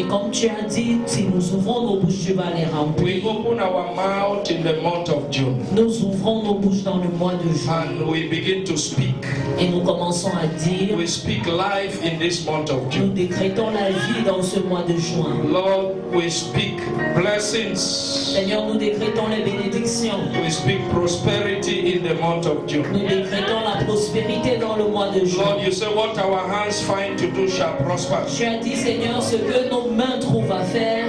comme tu as dit, si nous ouvrons nos bouches, tu vas les remplir. We open our mouth in the month of June. Nous ouvrons nos bouches dans le mois de juin. And we begin to speak. Et nous commençons à dire, We speak life in this month of nous June. décrétons la vie dans ce mois de juin. Lord, we speak blessings. Seigneur, nous décrétons les bénédictions. We speak prosperity in the month of June. Nous décrétons la prospérité dans le mois de juin. Lord, you say what our hands find to do shall prosper. Tu as dit, Seigneur, ce que nos mains trouvent à faire,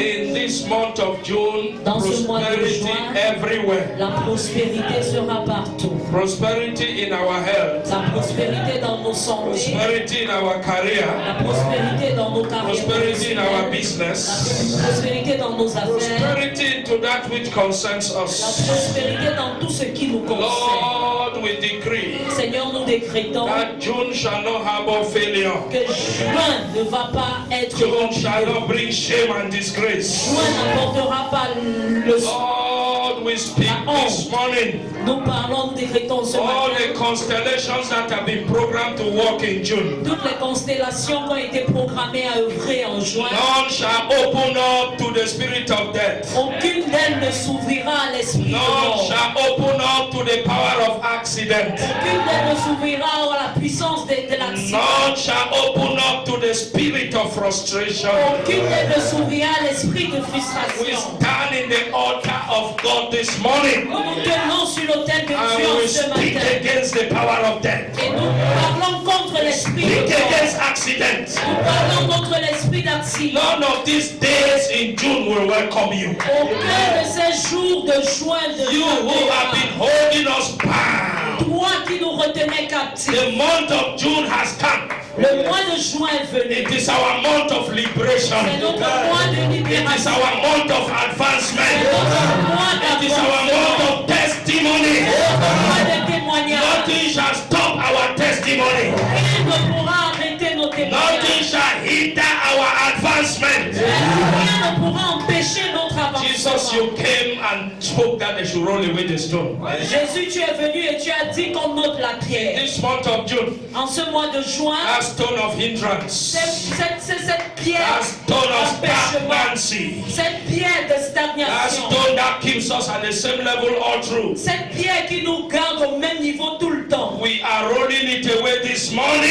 In this month of June, dans ce mois de prosperity juin, everywhere. la prospérité sera partout. Prosperity in our health. La prospérité dans nos santé, Prosperity in our career. la prospérité dans nos carrières, Prosperity in our la business. prospérité dans nos affaires, Prosperity into that which concerns la us. prospérité dans tout ce qui nous concerne. Lord, we decree Seigneur, nous décrétons that June shall not harbor failure. que juin ne va pas être June shall rempli. not bring shame and disgrace. Juin n'apportera pas le Lord, we speak this morning. Nous parlons, nous décrétons ce All matin. the constellations that have been programmed to walk in June. Toutes les constellations qui ont été programmées à œuvrer en juin, None shall open up to the spirit of death. aucune d'elles ne s'ouvrira à l'esprit de None mort. shall open up to the power of accident. Aucune d'elles ne s'ouvrira à la puissance de l'accident. None shall open up to the spirit of frustration. Aucune d'elles ne s'ouvrira à l'esprit de We frustration. stand in the altar of God this morning Nous nous tenons sur l'autel de and Dieu we ce speak matin. against the power of death. Et nous parlons contre l'esprit de Speak mort. against accident. Nous parlons contre l'esprit d'accident. None of these days in June will welcome you. Aucun de ces jours de juin de You who have been holding us bound. toi qui nous retenais captifs. The month of June has come. Le mois de juin est venu. It is our month of liberation. C'est notre mois de It is libération. our month of C'est advancement. notre mois It is our month d'avancement. of testimony. Mois de témoignage. Nothing shall stop our testimony. Rien ne pourra arrêter nos Nothing témoignages. shall hinder our advancement. Rien ne pourra empêcher notre Jesus, avancement. you came and spoke that they should roll away the stone. Jésus, tu es venu et tu as dit qu'on ôte la pierre. This month of June, En ce mois de juin, that stone of hindrance, cette pierre that stone of d'empêchement, stagnancy, cette pierre de that stagnation, stone that keeps us at the same level all through. cette pierre qui nous garde au même niveau tout le temps. We are rolling it away this morning.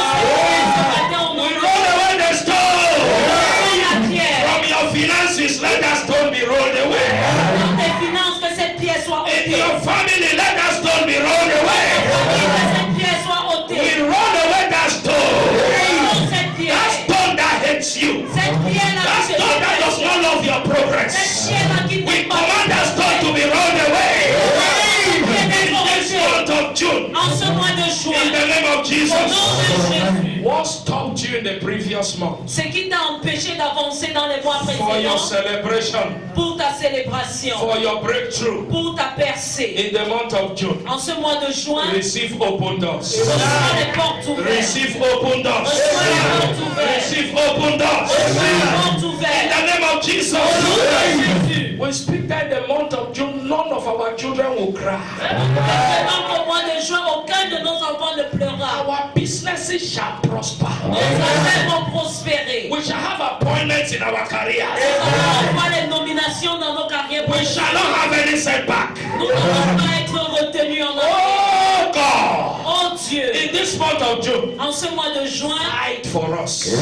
On We roll away the stone. la pierre. From your finances, let that stone be rolled away. Dans tes finances, que cette pierre soit In ôtée. your family, let that stone be rolled away. Que cette pierre soit ôtée. We roll away that stone. Non, cette That pierre. stone that hates you. Cette pierre-là That qui te stone that does not love your Cette progress. pierre-là qui We t'aime pas. command that stone to be rolled away. In this month of June, En ce mois de in juin, the name of au nom Jesus. de Jésus, What stopped you in the previous month? ce qui t'a empêché d'avancer dans les mois For your précédents, celebration, pour ta célébration, for your breakthrough, pour ta percée, in the month of June, en ce mois de juin, receive open doors. reçois les portes ouvertes. Receive open doors. Reçois les portes ouvertes. Receive open doors. Reçois les portes In ouvertes. the name of Jesus. Jésus. We speak that in the month of June, none of our children will cry. Décrétons qu'au mois de juin, aucun de nos enfants ne pleurera. Our businesses shall prosper. Nos affaires vont prospérer. We shall have appointments in our careers. Nous allons avoir les nominations dans nos carrières. We shall not have any setback. Nous n'allons pas être retenus en arrière. Oh God. Oh Dieu, In this month of June, en ce mois de juin, fight for us.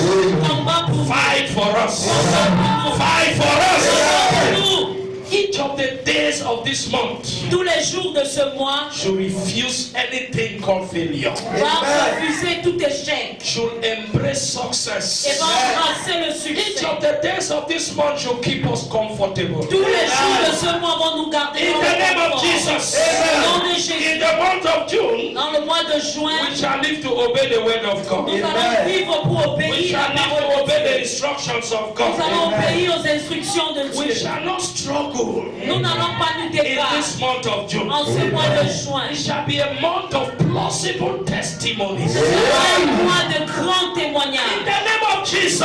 combat pour Fight for us. nous. Fight for us. Combat pour nous. Each of the days of this month Tous les jours de ce mois, should refuse anything called failure. va refuser tout échec Should embrace et success. va embrasser le Each succès. of the days of this month should keep us comfortable. Tous les jours de ce mois vont nous garder In dans the le name of confort. Jesus. Au nom de In Jésus, the month of June, dans le mois de juin, we shall live to obey the word of God. nous allons vivre pour We obéir shall à la live parole to de obey the Dieu. instructions of Nous allons God. obéir aux instructions de We Dieu. shall not struggle Nous n'allons pas nous in débattre this month of June. en ce mois de juin. It shall be a month of plausible testimonies. Ce sera un mois de grands In témoignages. the name of Jesus.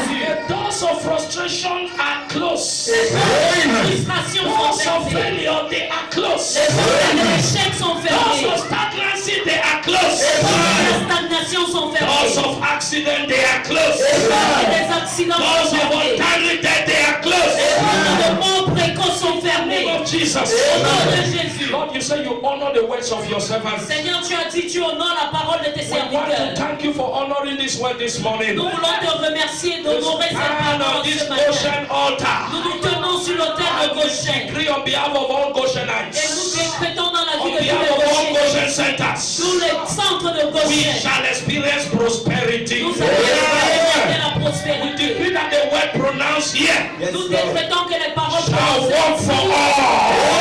The doors of frustration are closed. Les frustrations Doors sont of fermées. failure, they are closed. Les portes de l'échec sont Doors fermées. of stagnancy, they are closed. Les portes de stagnation sont Doors fermées. of accident, they are closed. Les portes des accidents Doors sont of fermés. untimely death, they are closed. Les portes de mort précoce sont In the fermées. name of Jesus. Au nom de Jésus. Lord, you say you honor the words of your servants. Seigneur, tu as dit, tu honores la parole de tes We want to serviteurs. thank you for honoring this word this morning. Nous voulons te remercier We d'honorer cette stand on parole this ce matin. Goshen altar. Nous nous tenons sur l'autel de And we Goshen. decree on behalf of all Et nous Goshenites, décrétons dans la on vie de tous behalf les of all Goshen, Goshen centers, tous les centres de we Goshen. shall experience prosperity. Nous allons expérimenter la We prospérité. decree that the word pronounced here Nous décrétons que les paroles shall prononcées work for all,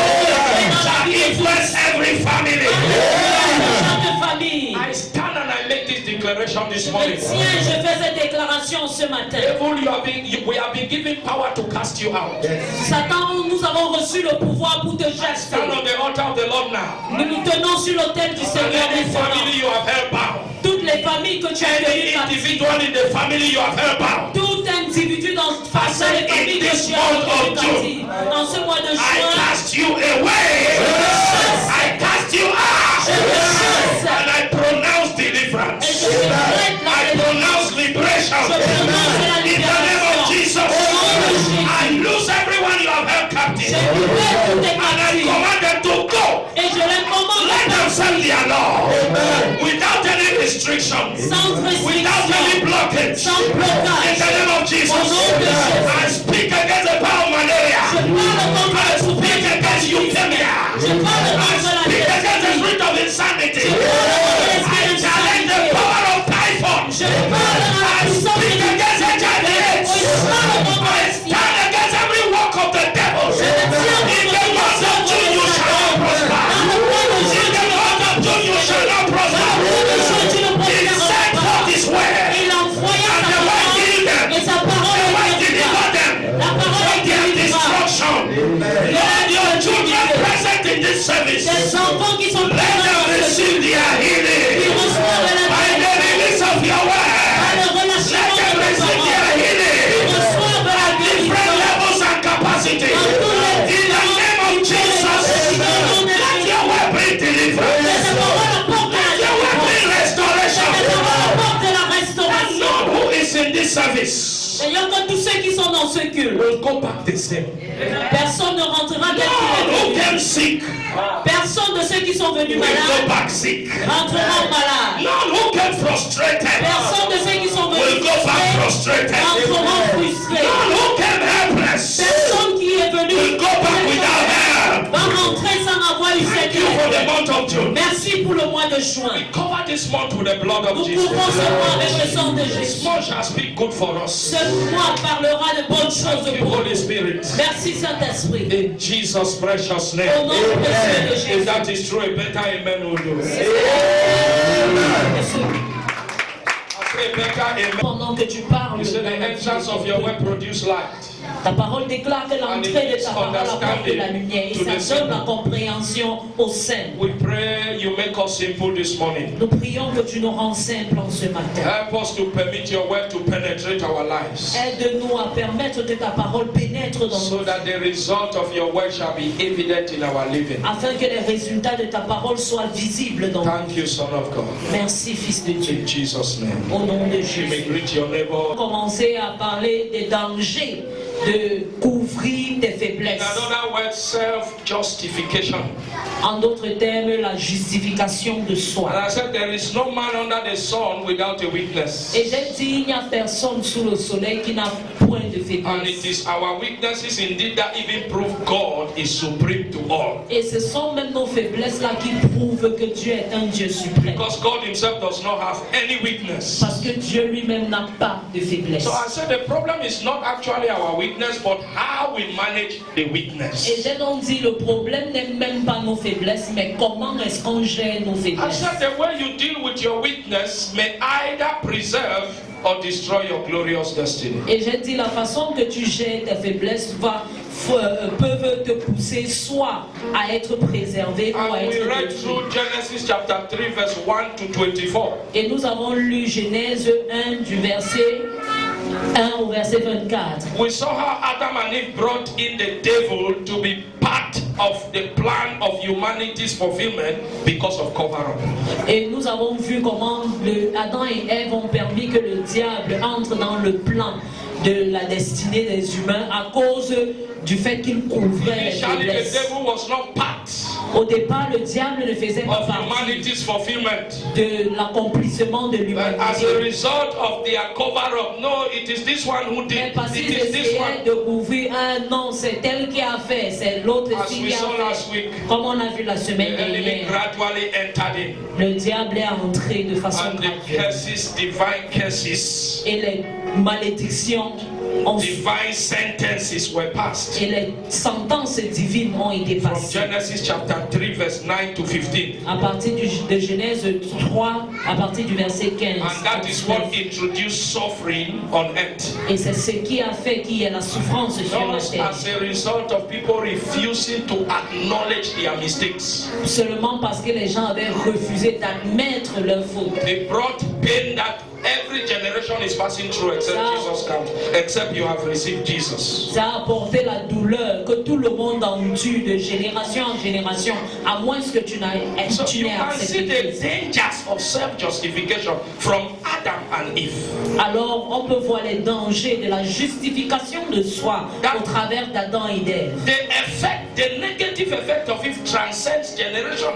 shall influence every family. chaque famille. I stand and I make this declaration this morning. Tiens, je fais cette déclaration ce matin. Devil, we have been given power to cast you out. Satan, nous avons reçu le pouvoir pour te chasser. Stand on the altar of the Lord now. Nous nous tenons sur l'autel du And Seigneur any maintenant. family you have held bound, Toutes les familles que tu as any tenues captives, individual in the family you have held bound, tout individu dans les familles que tu as tenues captives, dans ce mois de I juin, cast you away. I cast you out. je te chasse And I pronounce et deliverance. je décrète la I pronounce liberation. Je prononce la In the name of libération. Jesus. Au nom de Jésus. I lose everyone you have held captive. Je libère tous tes And I captifs command them to go. et je les commande Let them serve their Lord. Without any restriction. sans Without any restriction, blockage. sans In blocage. the name of Jesus. Au nom de Jésus. I speak against the power of malaria. Je parle contre I le speak against leukemia. Je parle I contre la speak against the maladie. spirit of insanity. Je parle contre l'esprit I challenge the d'insanité. power of typhoid. Je parle à la I puissance speak de against HIV/AIDS. Je parle contre I l'esprit. stand against every work of the devil. Je me tiens In contre the les month of actions June, de you shall not Satan. prosper. Dans le mois de In juin, the month of June, you shall not prosper. tu ne He prospéreras sent pas. forth his word. Il envoya And sa the word parole healed them. et sa parole The word est delivered them La parole from est their délivrée. destruction. Lord, your children present in this service, Des enfants qui sont let them présents receive their qui healing. reçoivent la By the release of your par word, le let relâchement them de la receive their parole. Qui healing. reçoivent la Different guérison. levels and capacity. In the name of Jesus, let your word bring Que deliverance. ta parole apporte la Let your word bring délivrance. restoration. Que ta parole apporte la And restauration. none who is in this service Seigneur, que tous ceux qui sont dans ce culte, will go back the same. personne ne rentrera tel None qu'il who est venu. came sick Personne de ceux qui sont venus will go malades back sick. rentreront malades. None who came frustrated Personne de ceux qui sont will venus go back frustrés frustrated. rentreront frustrés. None who came helpless Personne qui est venu will go back without help. va rentrer sans avoir eu Thank cette you for the aide. month of June. Merci pour le mois de juin. We cover this month with the blood of Nous Jesus. couvrons ce mois avec le sang de This Jésus. month shall speak good for us. Ce mois parlera de bonnes choses Thank you, pour Holy nous. Spirit. Merci Saint-Esprit. In Jesus' precious Au name. nom précieux de If Jésus. that is true, a better amen will do. I say better amen. Pendant que tu parles, You say the entrance of your word produce light. ta parole déclare que l'entrée de ta parole apporte la lumière et ça donne la compréhension au sein. We pray you make us simple this morning. Nous prions que tu nous rends simples en ce matin. Help us to permit your word to penetrate our lives, Aide-nous à permettre que ta parole pénètre dans so nous, that the result of your word shall be evident in our living. afin que les résultats de ta parole soient visibles dans nous. Thank you, Son of God. Merci, Fils de Dieu. In Jesus' name. Au nom de You may Jésus. greet your neighbor. Commencer à parler des dangers de couvrir tes In faiblesses. another word, self-justification. En d'autres termes, la justification de And soi. I said, there is no man under the sun without a weakness. Et j'ai dit, il n'y a personne sous le soleil qui n'a point de And it faiblesse. is our weaknesses indeed that even prove God is supreme to all. Et ce sont même nos faiblesses-là qui prouvent que Dieu est un Dieu suprême. Because God himself does not have any weakness. Parce que Dieu lui-même n'a pas de faiblesse. So I said the problem is not actually our weakness, but how we manage the Et weakness. j'ai donc dit, le problème n'est même pas nos faiblesses, mais comment est-ce qu'on gère nos I faiblesses. said the way you deal with your weakness may either preserve or destroy your glorious destiny. Et j'ai dit, la façon que tu gères tes faiblesses peuvent te pousser soit à être préservé ou à And we être read détruit. through Genesis chapter 3 verse 1 to 24. Et nous avons lu Genèse 1 du verset 1 au verset 24. We saw how Adam and Eve brought in the devil to be part of the plan of humanity's fulfillment because of cover-up. Et nous avons vu comment Adam et Ève ont permis que le diable entre dans le plan de la destinée des humains à cause du fait qu'ils couvraient les Initially, the faiblesses. devil was not part Au départ, le diable ne faisait pas of partie humanity's fulfillment. de l'accomplissement de But as a l'humanité. result of their cover-up, no, it is this one who Mais did. parce qu'ils It is this essayaient one. de couvrir, ah non, c'est elle qui a fait, c'est l'autre As qui we a saw last fait. week, Comme on a vu la the semaine enemy dernière, gradually entered in. le diable est entré de façon And the graduelle. curses, divine curses, Et les malédictions ont divine sentences were passed. et les sentences divines ont été From passées. Genesis chapter 3, verse 9 to 15. À partir de Genèse 3, à partir du verset 15. And that is what introduced suffering on earth. Et c'est ce qui a fait qu'il y ait la souffrance sur la Just terre. as a result of people refusing to acknowledge their mistakes. Seulement parce que les gens avaient refusé d'admettre leurs fautes. They brought pain that every generation is passing through except Ça- Jesus comes, except you have received Jesus. Ça a apporté la douleur que tout le monde endure de génération en génération, à moins que tu n'aies So you accepté can see the Christ. dangers of self-justification from Adam and Eve. Alors on peut voir les dangers de la justification de soi au travers d'Adam et d'Ève. The negative effect of it transcends generation.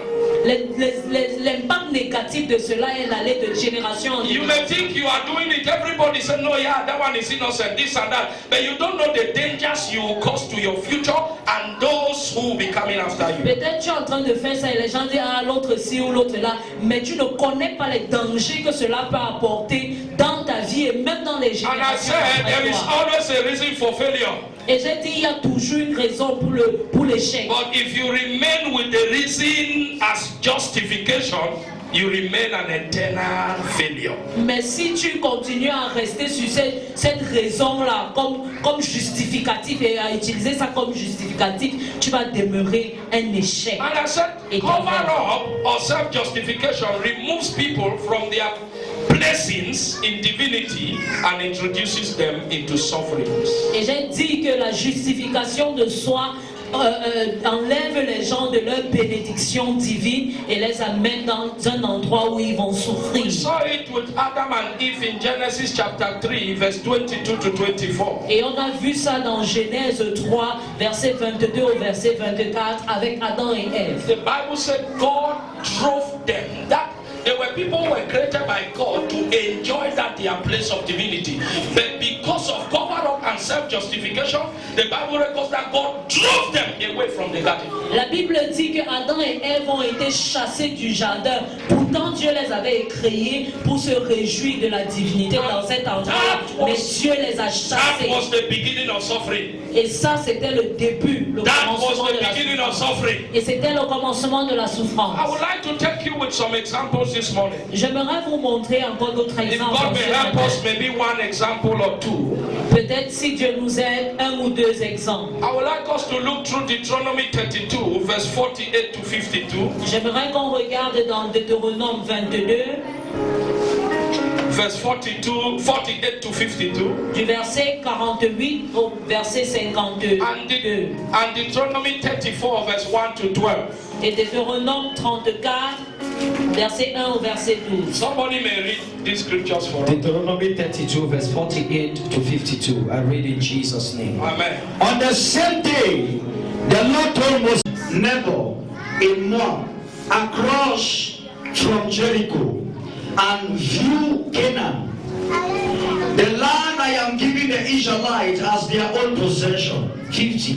L'impact négatif de cela est d'aller de génération en You may génération. think you are doing it. Everybody say, no, yeah, that one is innocent, this and that. But you don't know the dangers you will cause to your future and those who will be coming after you. Peut-être tu es en train de faire ça et les gens disent ah l'autre ci ou l'autre là, mais tu ne connais pas les dangers que cela peut apporter dans ta vie et même dans les And I générations said, après there is toi. always a reason for failure. Et j'ai dit il y a toujours une raison pour l'échec. But if you remain with the reason as justification, you remain an eternal failure. Mais si tu continues à rester sur cette raison-là comme justificatif et à utiliser ça comme justificatif, tu vas demeurer un échec. And I said, cover up or self-justification removes people from their blessings in divinity and introduces them into sufferings. Et j'ai dit que la justification de soi enlève les gens de leur bénédiction divine et les amène dans un endroit où ils vont souffrir. We saw it with Adam and Eve in Genesis chapter 3, verse 22 to 24. Et on a vu ça dans Genèse 3, verset 22 au verset 24 avec Adam et Ève. The Bible said God drove them. That there were people who were created by God to enjoy that their place of divinity. But because of cover-up and self-justification, the Bible records that God drove them away from the garden. La Bible dit que Adam et Ève ont été chassés du jardin. Pourtant Dieu les avait créés pour se réjouir de la divinité dans cet endroit. Mais Dieu les a That chassés. was the beginning of suffering. Et ça c'était le début, le That commencement was de the la beginning of souffrance. suffering. Et c'était le commencement de la souffrance. I would like to take you with some examples this morning. J'aimerais vous montrer encore d'autres If exemples. God may help us, maybe one example or two. Peut-être si Dieu nous aide, un ou deux exemples. I would like us to look through Deuteronomy 32, verse 48 to 52. J'aimerais qu'on regarde dans Deutéronome 22, Verse 48 to 52. du verset 48 au verset 52. And Deuteronomy 34, verse 1 to 12. Et Deutéronome 34, verset 1 au verset 12. Somebody may read these scriptures for us. Deuteronomy 32, verse 48 to 52. I read in Jesus' name. Amen. On the same day, the Lord told Moses, Nebo in Moab, across from Jericho, and view Canaan, the land I am giving the Israelites as their own possession. 50.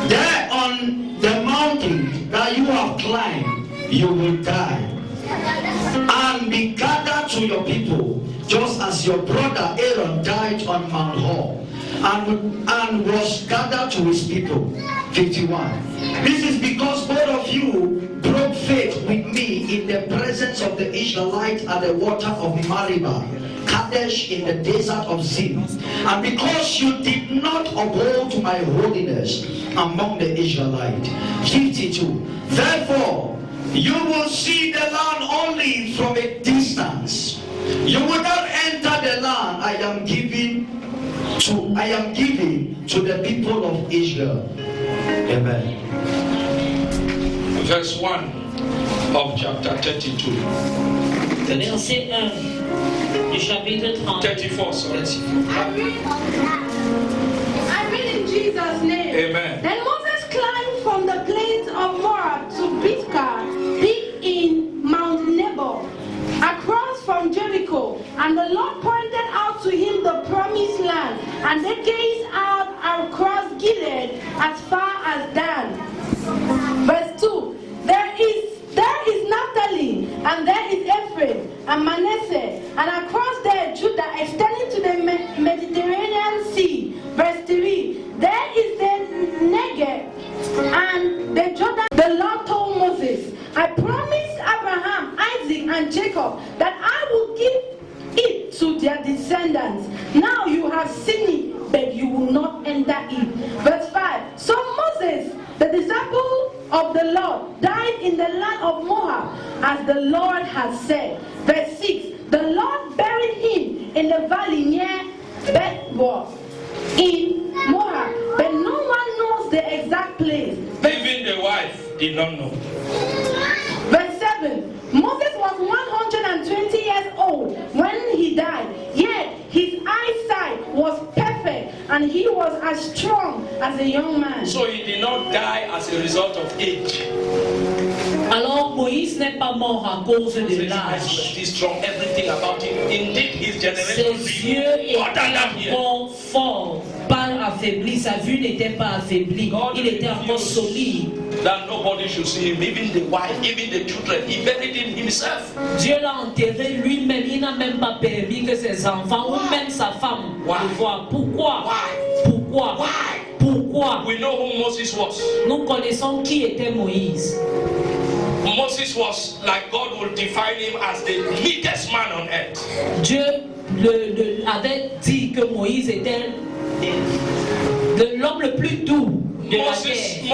There on the mountain that you have climbed, you will die and be gathered to your people, just as your brother Aaron died on Mount Hor and was gathered to his people. 51. This is because both of you broke faith with me in the presence of the Israelites at the water of Meribah, Kadesh in the desert of Zin, and because you did not uphold to my holiness among the Israelites. 52. Therefore, you will see the land only from a distance. You will not enter the land I am giving to the people of Israel. Amen. Verse 1 of chapter 32. Verset 1 du chapitre 30. 34, sorry. I read in Jesus' name. Amen. Then Moses climbed from the plains of Moab to Pisgah, deep in Mount Nebo, across from Jericho. And the Lord pointed out to him the promised land, and they gazed out across Gilead as far as Dan. Verse 2. There is Naphtali, and there is Ephraim, and Manasseh, and across there Judah, extending to the Mediterranean Sea. Verse 3. There is the Negev, and the Jordan. The Lord told Moses, I promised Abraham, Isaac, and Jacob that I will give it to their descendants. Now you have seen it, but you will not enter it. Verse 5. So Moses, the disciple of the Lord, died in the land of Moab, as the Lord has said. Verse 6. The Lord buried him in the valley near Bethel in Moab, but no one knows the exact place. Even the wife did not know. Verse 7. Moses was 120 years old when he died, yet his eyesight was perfect, and he was as strong as a young man. So he did not die as a result of age. Alors Moïse n'est pas mort à cause de l'âge. He's strong, everything about him. Indeed, his generation Ses yeux étaient encore forts, pas affaiblis. Sa vue n'était pas affaiblie. Il était encore solide. That nobody should see him, even the wife, even the children. He buried him himself. Dieu l'a enterré lui-même. Il n'a même pas permis que ses enfants ou même sa femme le voient. Pourquoi? Pourquoi? Pourquoi? We know who Moses was. Nous connaissons qui était Moïse. Moses was like God will define him as the meekest man on earth. Dieu avait dit que Moïse était l'homme le plus doux de la terre.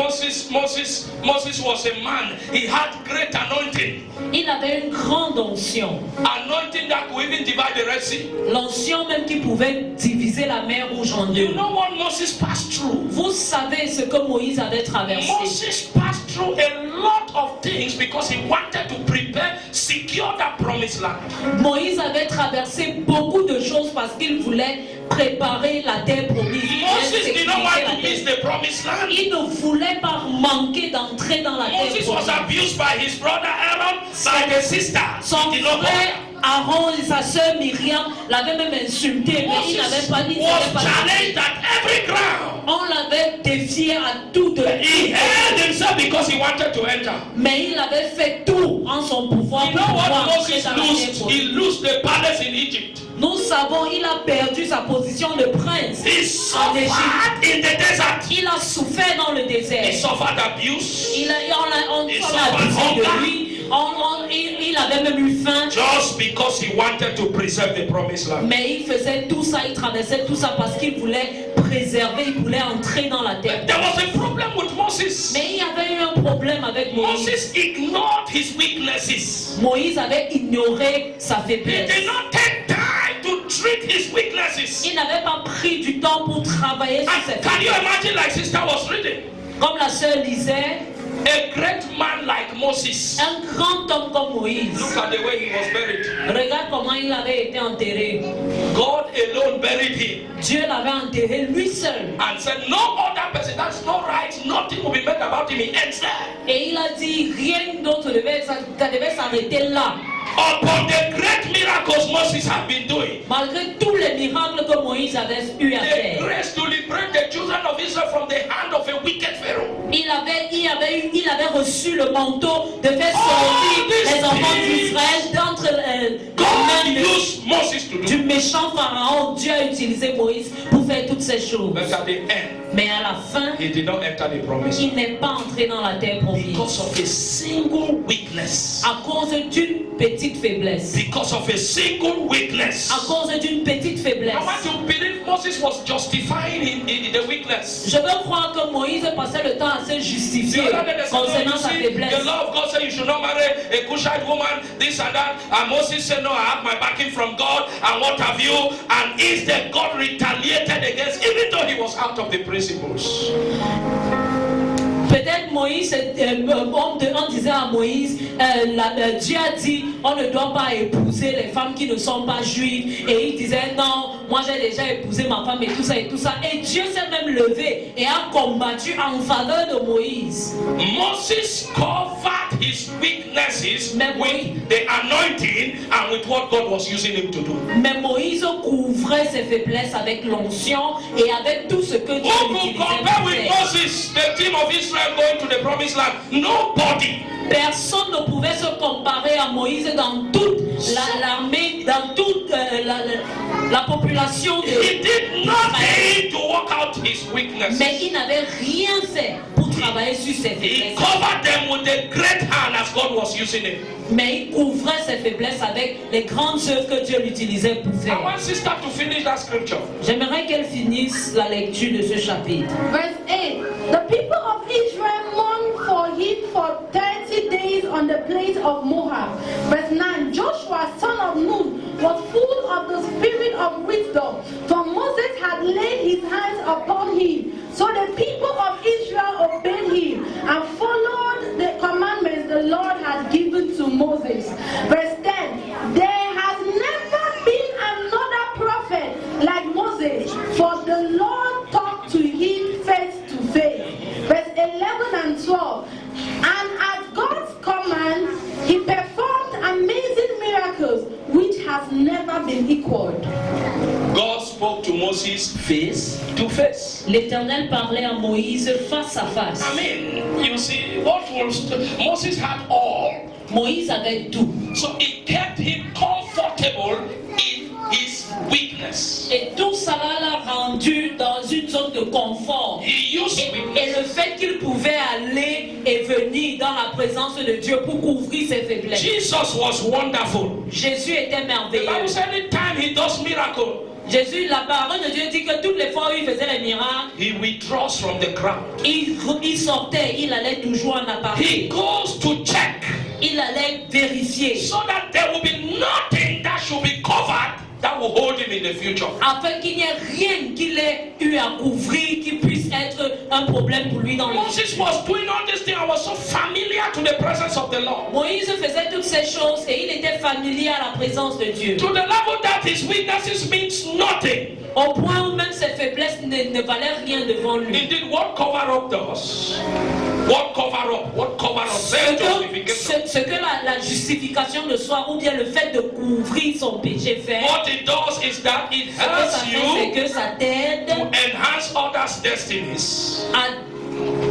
Moses was a man. He had great anointing. Il avait une grande onction. Anointing that could even divide the Red Sea. L'onction même qui pouvait diviser la mer Rouge en deux. You know what Moses passed through? Vous savez ce que Moïse avait traversé. Moses passed through a lot of things because he wanted to prepare, secure that promised land. Moïse avait traversé beaucoup de choses parce qu'il voulait préparer la terre promise. Moses did not want to miss the promised land. Il ne voulait pas manquer d'entrer dans la terre Moses promise. was abused by his brother Aaron, by the sister. Son He did not frère bother. Aaron et sa sœur Myriam l'avaient même insulté, mais il n'avait pas dit. Was challenged at every ground. On l'avait défié à tout de He held himself because he wanted to enter. mais il avait fait tout en son pouvoir You pour know pouvoir what entrer Moses dans la terre lost? promise. He lost the palace in Egypt. Nous savons, il a perdu sa position de prince He en Égypte. suffered in the desert. Il a souffert dans le He désert. suffered abuse. On a abusé de lui. Il avait même eu faim. Just because he wanted to preserve the promised land. Mais il faisait tout ça, il traversait tout ça parce qu'il voulait préserver, il voulait entrer dans la terre. There was a problem with Moses. Mais il y avait eu un problème avec Moïse. Moses ignored his weaknesses. Moïse avait ignoré sa He faiblesse. did not take time to treat his weaknesses. Il n'avait pas pris du temps pour travailler sur ses And can you faiblesses. imagine, like sister was reading, Comme la sœur disait, a great man like Moses. un grand homme comme Moïse. Look at the way he was buried. Regarde comment il avait été enterré. God alone buried him Dieu l'avait enterré lui seul. and said, no other person, that's no right, nothing will be made about him. He ends there. Et il a dit rien d'autre ça devait s'arrêter là. Upon the great miracles Moses had been doing, Malgré tous les miracles que Moïse avait eu à the faire. grace to liberate the children of Israel from the hand of a wicked Pharaoh. Il avait reçu le manteau de faire sortir les enfants d'Israël d'entre les God mains used Moses to du do. méchant pharaon. Dieu a utilisé Moïse pour faire toutes ces choses. But at the end, Mais à la fin, he did not enter the promise il n'est pas entré dans la terre promise. because of a single weakness. À cause d'une petite faiblesse. Because of a single weakness. À cause d'une petite faiblesse. I want to believe Moses was justifying in the weakness. Je veux croire que Moïse passait le temps à se justifier The other day they said, concernant "No, sa you see, faiblesse. the law of God said you should not marry a Cushite woman, this and that." And Moses said, "No, I have my backing from God, and what have you?" And instead, God retaliated against, even though he was out of the principles. on disait à Moïse, Dieu a dit, on ne doit pas épouser les femmes qui ne sont pas juives. Et il disait, non, moi j'ai déjà épousé ma femme et tout ça et tout ça. Et Dieu s'est même levé et a combattu en faveur de Moïse. Moses covered his weaknesses with the anointing and with what God was using him to do. Mais Moïse couvrait ses faiblesses avec l'onction et avec tout ce que Dieu Who could utilisait compare pour with faire. Moses, the team of Israel going to the promised land? Nobody. Personne ne pouvait se comparer à Moïse dans toute l'armée, dans toute la population de He did Israël. nothing to work out his weaknesses. Mais il n'avait rien fait pour travailler sur ses He faiblesses. covered them with a great hand as God was using him. Mais il couvrait ses faiblesses avec les grandes œuvres que Dieu l'utilisait pour I faire. want sister to finish that scripture. J'aimerais qu'elle finisse la lecture de ce chapitre. Verse 8. The people of Israel mourned for him for 30 days on the plains of Moab. Verse 9. Joshua, son of Nun, was full of the spirit of wisdom, for Moses had laid his hands upon him. So the people of Israel obeyed him and followed the commandments the Lord had given to Moses. Verse 10. There has never been another prophet like Moses, for the Lord talked to him face to face. Verse 11 and 12. And at God's command, he performed amazing miracles which has never been equaled. God spoke to Moses face to face. L'Éternel parlait à Moïse face à face. I mean, you see, Moses had all. Moïse avait tout. So it kept him comfortable in his weakness. Et tout cela l'a rendu dans une zone de confort. He used Et weakness. le fait qu'il pouvait aller et venir dans la présence de Dieu pour couvrir ses faiblesses. Jesus was wonderful. Jésus était The merveilleux. Bible said anytime he does miracle, Jésus, la parole de Dieu dit que toutes les fois où il faisait les miracles, he withdraws from the crowd. il sortait, il allait toujours en He appareil. goes to check Il allait vérifier. so that there will be nothing that should be covered that will hold him in the future. Afin qu'il n'y ait rien qu'il ait eu à couvrir qui puisse être un problème pour lui dans le Moses futur. was doing all these things and was so familiar to the presence of the Lord. Moïse faisait toutes ces choses et il était familier à la présence de Dieu. To the level that his weaknesses means nothing. Au point où même ses faiblesses ne valaient rien devant lui. Indeed, what cover up does? What cover up? What cover up? Self-justification. Ce que la justification de soi ou bien le fait de couvrir son péché fait, What it does is that it ce que ça helps fait, c'est you que ça t'aide to enhance others' destinies. à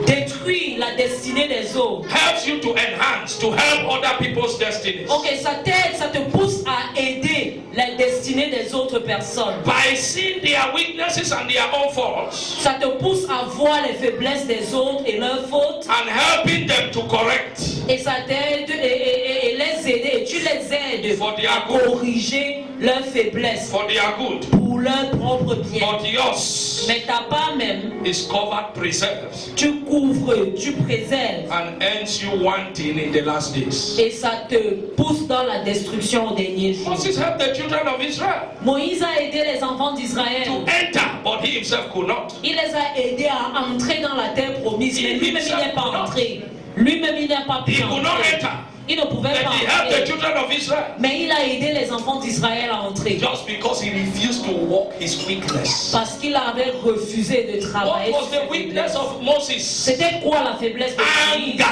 détruire la destinée des autres. Helps you to enhance, to help other people's destinies. Ok, ça t'aide, ça te pousse à aider la destinée des autres personnes. By seeing their weaknesses and their own faults Ça te pousse à voir les faiblesses des autres et leurs fautes. and helping them to correct. Et ça t'aide et les aider. Et tu les aides For their à good. corriger leurs faiblesses For their good. pour leur propre bien. But yours Mais ta part même, is covered, preserved, tu couvres, tu préserves. and ends you wanting in the last days. Et ça te pousse dans la destruction au dernier jour. Moses helped the children of Israel Moïse a aidé les enfants d'Israël. to enter, but he himself could not. Il les a aidés à entrer dans la terre promise. Mais lui-même, il n'est pas entré. Lui-même, il n'a pas pu He could not entrer. enter. Il ne pouvait But pas he helped the entrer. children of Israel Mais il a aidé les enfants d'Israël à entrer. just because he refused to walk his weakness. Parce qu'il avait refusé de What travailler was sur the ses weakness faiblesses. of Moses? C'était quoi la faiblesse de Moïse? Anger.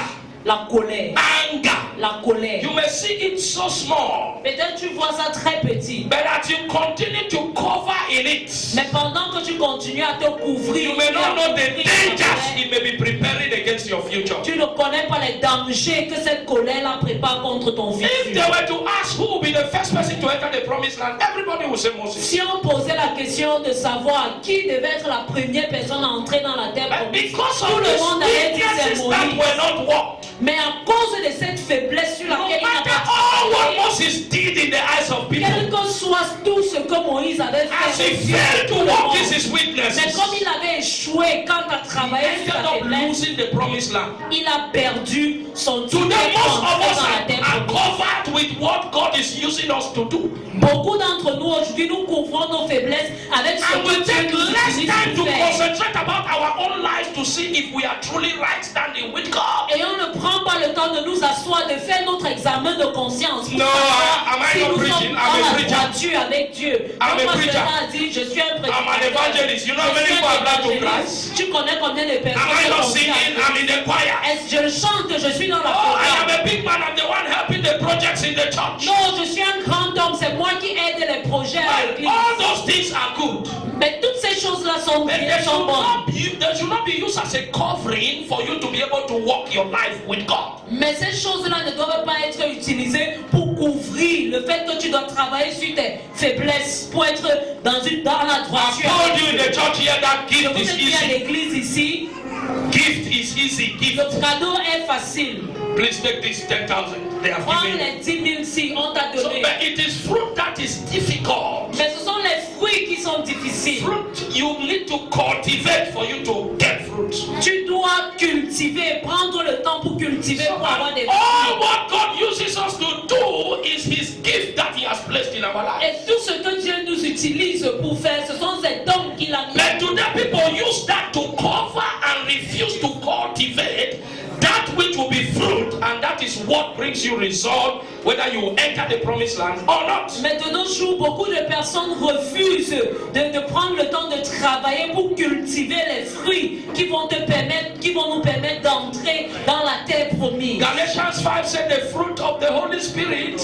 La colère. Anger. La colère. You may see it so small, Peut-être tu vois ça très petit. but as you continue to cover in it, Mais pendant que tu continues à te couvrir, you may not know the à couvrir ta dangers colère, it may be preparing against your future. tu ne connais pas les dangers que cette colère-là prépare contre ton If they futur. were to ask who will be the first person to enter the promised land, everybody would say Moses. Si on posait la question de savoir qui devait être la première personne à entrer dans la terre But promise, because tout of le these monde allait dire c'est weaknesses that Moïse. were not walked, Mais à cause de cette faiblesse sur no laquelle il n'a matter pas all what travaillé, Moses did in the eyes of people, quel que soit tout ce que Moïse avait fait as as he failed to walk this his Mais weaknesses, comme il avait échoué quant à he travailler sur ended sa up faiblesse, losing the promised land. il a perdu son Today, ticket most of d'entrée us dans la terre are promise. covered with what God is using us to do. Beaucoup d'entre nous aujourd'hui, nous couvrons nos faiblesses avec ce And we que Dieu take nous less utilise time to pour faire. concentrate about our own lives to see if we are truly right standing with God. Et on ne prend pas le temps de nous asseoir, de faire notre examen de conscience. Pour No, savoir am I si not nous preaching? sommes I'm a dans la preacher. droiture avec Dieu. I'm a Moi, preacher. Cela a dit, je suis un prédicateur. I'm an evangelist. You know how many Je suis people un have lied to évangéliste. Christ? Tu connais combien de personnes Am I qui not ont dit singing? à I'm in the choir. Est-ce que je chante, je suis dans la Oh, I am chorale? a big man. I'm the one helping the projects in the church. Non, je suis un grand homme, c'est moi qui aide les projets à But l'église. all those things are good. Mais toutes ces choses-là sont But bien, sont bonnes. they should not be used as a covering for you to be able to walk your life with God. Mais ces choses-là ne doivent pas être utilisées pour couvrir le fait que tu dois travailler sur tes faiblesses, pour être dans la I droiture. told you in the church here that Je gift vous is ai dit à easy. l'église ici, Gift is easy. Gift. le cadeau est facile. Please take this 10,000. They have Prends given you. les 10 000 si on t'a So, donné. but it is fruit that is difficult. Mais ce sont les fruits qui sont difficiles. Fruit you need to cultivate for you to get fruit. Tu dois cultiver, prendre le temps pour cultiver, pour avoir des All fruits. what God uses us to do is His gift that He has placed in our life. Et tout ce que Dieu nous utilise pour faire, ce sont ces dons qu'il a mis. But today people use that to cover and refuse to cultivate that which will be fruit, and that is what brings you result, whether you enter the promised land or not. Mais de nos jours, beaucoup de personnes refusent de prendre le temps de travailler pour cultiver les fruits qui vont nous permettre d'entrer dans la terre promise. Galatians 5 said the fruit of the Holy Spirit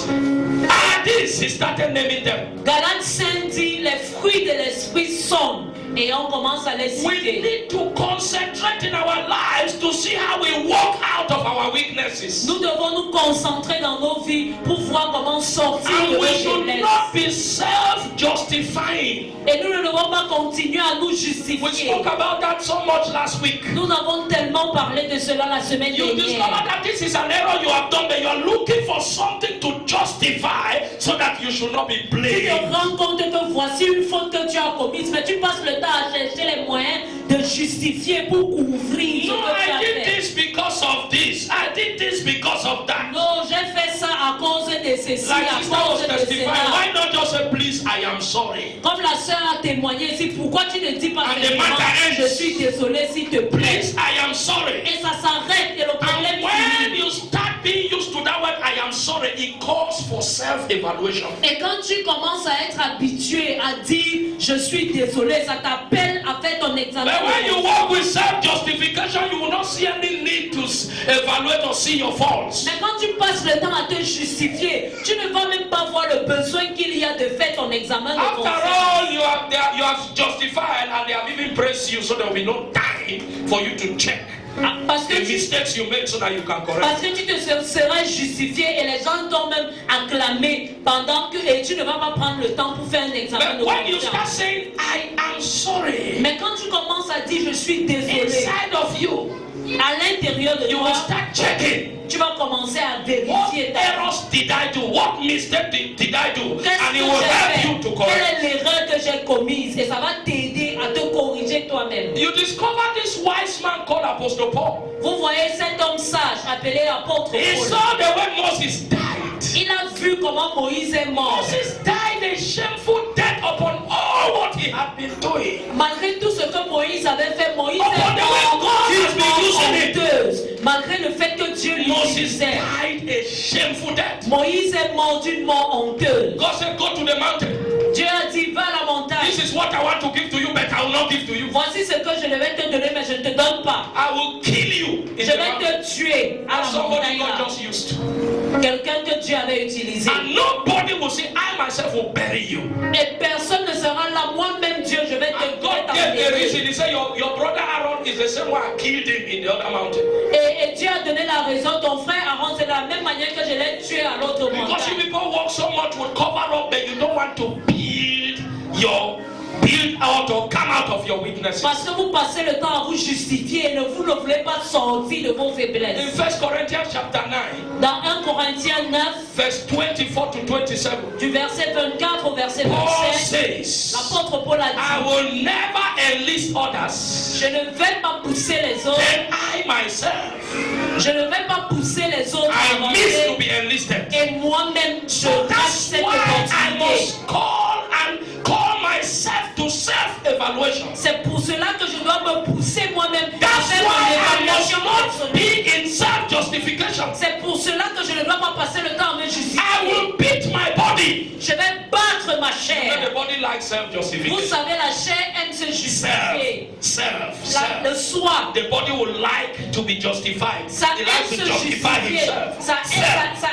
are this. He started naming them. Galates 5 dit les fruits de l'esprit sont, et on commence à les We citer. need to concentrate in our lives to see how we walk out of our weaknesses. Nous devons nous concentrer dans nos vies pour voir comment sortir de And nos we should faiblesses. not be self-justifying. Et nous ne devons pas continuer à nous We justifier. spoke about that so much last week. Nous avons tellement parlé de cela la semaine You discover dernière. that this is an error you have done, but you are looking for something to justify so that you should not be Tu te blamed. rends compte que voici une faute que tu as commise, mais tu passes le temps à chercher les moyens de justifier pour couvrir ce No, que tu I as did fait. this because of this. I did this because of that. Non, j'ai fait ça à cause de ceci, Like à sister was cause de testifying, cela. why not just say, please, I am sorry. Comme la sœur a témoigné ici, pourquoi tu ne dis pas And the simplement, matter ends. je suis désolé s'il te plaît. Please, I am sorry. Et ça s'arrête et le problème And when finit. you start being used to that word, I am sorry, it calls for self-evaluation. Et quand tu commences à être habitué à dire je suis désolé, ça t'appelle à faire ton examen. But when you walk with self-justification, you will not see any need to evaluate or see your faults. Mais quand tu passes le temps à te justifier, tu ne vas même pas voir le besoin qu'il y a de faire ton examen de After conscience. all, you have justified and they have even praised you, so there will be no time for you to check Ah, Parce que, the mistakes you made so that you can correct. parce que tu te seras justifié et les gens t'ont même acclamé pendant que et tu ne vas pas prendre le temps pour faire un examen But de when you start conscience. saying, I am sorry, Mais quand tu commences à dire je suis désolé, inside of you, à l'intérieur de you toi, will start checking. tu vas commencer à What vérifier ta vie. errors did I do? What mistake did I do? Qu'est-ce And que it will help j'ai you to fait? correct. Quelle est l'erreur que j'ai commise? Et ça va t'aider à te corriger toi-même. You discover this wise man called Apostle Paul. Vous voyez cet homme sage appelé l'apôtre He Paul. saw the way Moses died. Il a vu comment Moïse est mort. Moses died a shameful death upon all what he had been doing. Malgré tout ce que Moïse avait fait, Moïse Upon est the way mort God has been d'une using mort it. honteuse. Malgré le fait que Dieu lui Moses utilisait. died a shameful death. Moïse est mort d'une mort honteuse. God said, go to the mountain. Dieu a dit, va à la montagne. This is what I want to give to you, but I will not give to you. Voici ce que je vais te donner, mais je ne te donne pas. I will kill you. In Je the vais mountain. te tuer à And la somebody montagne. God là. just used. Quelqu'un que Dieu avait utilisé. And nobody will say, I myself will bury you. Et personne ne sera là. Moi-même, Dieu, je vais And te God gave the reason. t'enterrer. He said, your brother Aaron is the same one I killed him in the other mountain. Et Dieu a donné la raison. Ton frère Aaron, c'est de la même manière que je l'ai tué à l'autre Because you montagne. people work so much with cover up, but you don't want to build out or come out of your weaknesses. Parce que vous passez le temps à vous justifier et vous ne voulez pas sortir de vos In faiblesses. 1 Corinthians chapter 9, Dans 1 Corinthiens 9, verse 24 to 27, du verset 24 au verset Paul 27, says, l'apôtre Paul a I dit, will never enlist others je ne vais pas pousser les autres, than I myself. je ne vais pas pousser les autres à I miss to avancer, be enlisted. et moi-même je So rate that's cette why I opportunité. must call myself to self-evaluation. C'est pour cela que je dois me pousser moi-même à That's faire why mon I must évaluation not personnelle. be in self-justification. C'est pour cela que je ne dois pas passer le temps à me I justifier. will beat my body. Je vais battre ma When the chair. body likes Vous self-justification. savez, la chair aime se justifier. Le soi, The body will like to be justified. ça It aime likes se to justify justifier. himself. Ça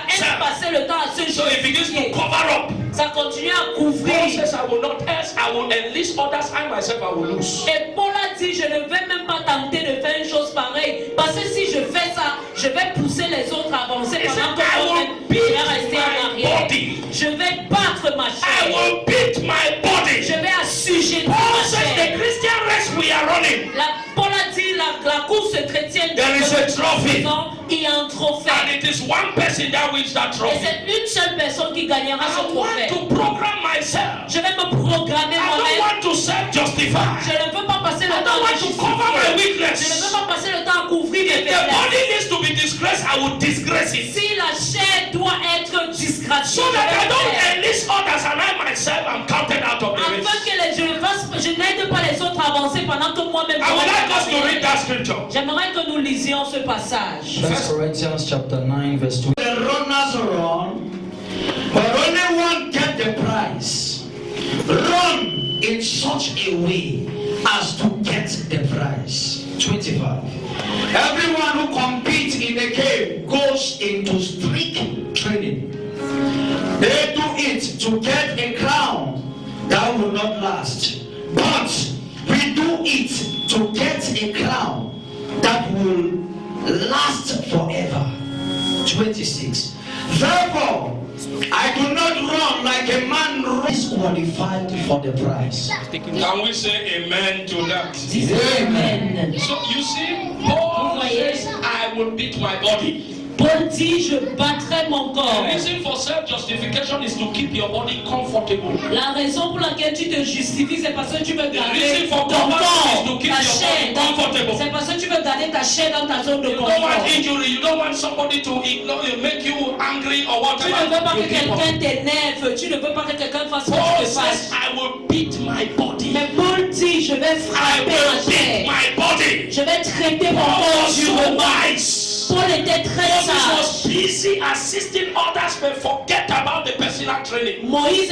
aime passer le temps à se So it begins to justifier. cover up. Ça continue à Paul couvrir. says, I will not else, I will enlist others, I myself I will lose. Et Paul a dit, je ne vais même pas tenter de faire une chose pareille. Parce que si je fais ça, je vais pousser les autres à avancer He said, pendant que I moi-même, will je vais beat rester en my arrière. body. Je vais battre ma I chair. will beat my body. Je vais assujettir Paul ma says the chair. Christian race we are running, Paul a dit, la course chrétienne, there is a trophy. il y a un trophée. And it is one person that wins that Et trophy. c'est une seule personne qui gagnera ce I want trophée. to program myself. Je vais me programmer I don't moi-même. want to self-justify. Je ne veux pas passer le I temps don't à want to cover my justifier. Je ne veux weakness. pas passer le temps à couvrir mes If the faiblesses. body needs to be disgraced, I will disgrace it. Si la chair doit être disgratiée, So that I je vais le don't faire. enlist others and I myself am counted out of the Afin race. que je n'aide pas les autres à avancer pendant que moi-même I would je like us to vais read that scripture. J'aimerais que nous lisions ce passage. 1 Corinthians chapter 9 verse 2. The runners run, but only one get the prize. Run in such a way as to get the prize. 25. Everyone who competes in the game goes into strict training. They do it to get a crown that will not last. But we do it to get a crown that will last forever. 26. Therefore, I do not run like a man who is qualified for the prize. Can we say amen to that? Amen. So you see, Paul says, I will beat my body. Paul dit, je battrai mon The corps. reason for self-justification is to keep your body comfortable. La raison pour laquelle tu te justifies, c'est parce que tu veux garder reason for ton comfort is to corps, keep ta your chair. body comfortable. C'est parce que tu veux garder ta chair dans ta zone de You don't want confort. injury. You don't want somebody to ignore you, make you angry or Tu ne veux pas whatever. que quelqu'un t'énerve, tu ne veux pas que quelqu'un fasse ce Paul que tu says, fasses. I will beat my body. Mais Paul dit, je vais I frapper will ma beat chair. my body. Je vais traiter mon Paul corps was so durement. wise. Paul était très Moses sage. was busy assisting others, but forget about the personal training. Moïse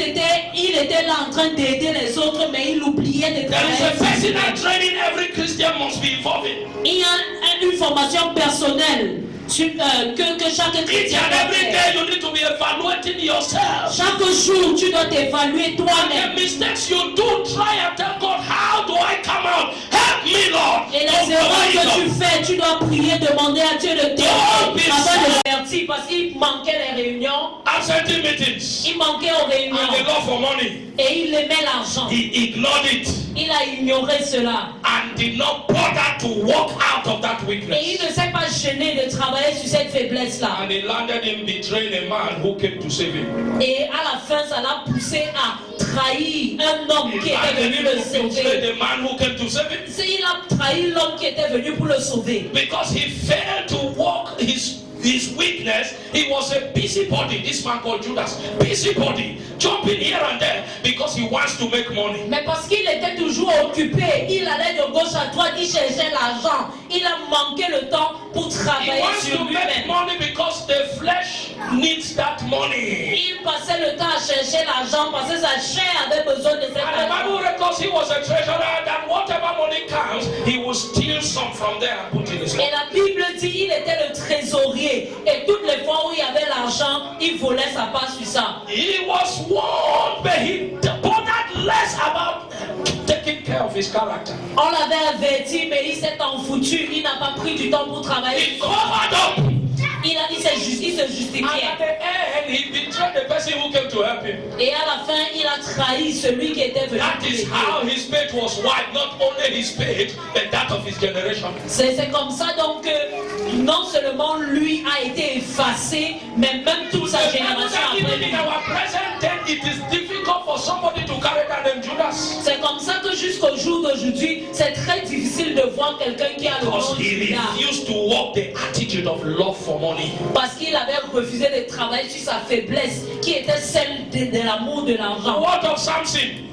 il était là en train d'aider les autres, mais il oubliait de There is a travailler. personal training every Christian must be involved in. Il y a une formation personnelle que chaque Each chrétien and doit every faire. day you need to be evaluating yourself. Chaque jour, tu dois t'évaluer The toi-même. mistakes you do, try and tell God, how do I come out? Help me, Lord. Et Don't les erreurs cover it que tu up. fais, tu dois prier, demander à Dieu de Don't be t'aider avant de sad. convertir parce qu'il manquait les réunions, Absentee meetings il manquait aux and the réunions love for money. et il aimait l'argent. He ignored it Il a ignoré cela and did not bother to walk out of that et il weakness. ne s'est pas gêné de travailler sur cette faiblesse-là. And it landed him betraying a man who came to save him. Et à la fin, ça l'a poussé à trahir un homme qui était And venu he le betrayed sauver. the man who came to save him Il a trahi l'homme qui était venu pour le sauver. because he failed to walk his weakness. He was a busybody. This man called Judas, busybody, jumping here and there because he wants to make money. Mais parce qu'il était toujours occupé, il allait de gauche à droite, il cherchait l'argent. Il a manqué le temps pour He travailler wants sur to make lui-même. money because the flesh needs that money. Il passait le temps à chercher l'argent parce que sa chair avait besoin de cet And the Bible argent. records he was a treasurer, that whatever money comes, he will steal some from there and put in his Et pocket. la Bible dit qu'il était le trésorier. Et toutes les fois où il y avait l'argent, il volait sa part sur ça. He was warned, but he bothered less about taking care of his character. On l'avait averti, mais il s'est en foutu. Il n'a pas pris du temps pour travailler. He covered up. il se And justifiait. at the end, he betrayed the person who came to help him. Et à la fin, il a trahi celui qui était venu. That is how his fate was wiped. Not only his fate, but that of his generation. C'est comme ça donc que non seulement lui a été effacé, mais même toute sa génération après Even lui. in our present day, it is difficult for somebody to carry that name Judas. C'est comme ça que jusqu'au jour d'aujourd'hui, c'est très difficile de voir quelqu'un qui a le nom Because de he Judas. refused to walk the attitude of love for money. Parce qu'il avait refusé de travailler sur sa faiblesse, qui était celle de l'amour de l'argent. What of Samson?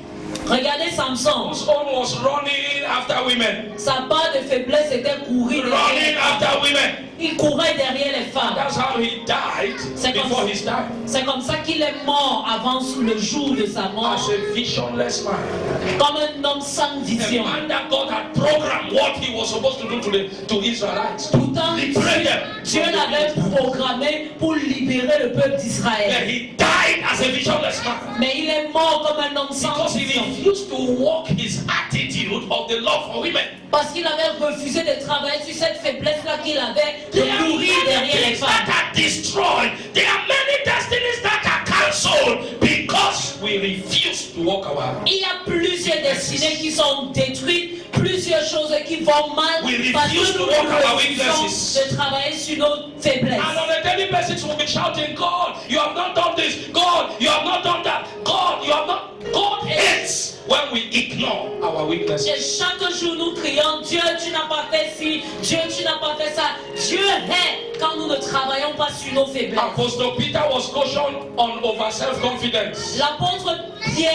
Regardez Samson. Whose own was running after women. Sa part de faiblesse était courir derrière les Running femmes. after women. Il courait derrière les femmes. That's how he died before his time. C'est comme ça qu'il est mort avant le jour de sa mort. As a visionless man. Comme un homme sans A vision. man that God had programmed what he was supposed to do to Israelites. Pourtant, Liberate them. Dieu l'avait programmé pour libérer le peuple And d'Israël. he died as a visionless man. Mais il est mort comme un homme sans Because he vision. refused to walk his attitude of the love for women. Parce qu'il avait refusé de travailler sur cette faiblesse-là qu'il avait de There are courir many derrière les things that femmes. are destroyed. There are many destinies that are cancelled because we refuse to walk our. Il y a plusieurs destinées qui sont détruites, plusieurs choses qui vont mal We parce refuse que to nous walk our refusons weaknesses. de travailler sur nos faiblesses. And on a daily basis, we'll be shouting, God, you have not done this. God, you have not done that. God, you have not. God hates when we ignore our weaknesses. Et chaque jour nous crions, Dieu, tu n'as pas fait ci, Dieu, tu n'as pas fait ça. Dieu hait quand nous ne travaillons pas sur nos faiblesses. Apostle Peter was cautioned on over self-confidence. L'apôtre Pierre,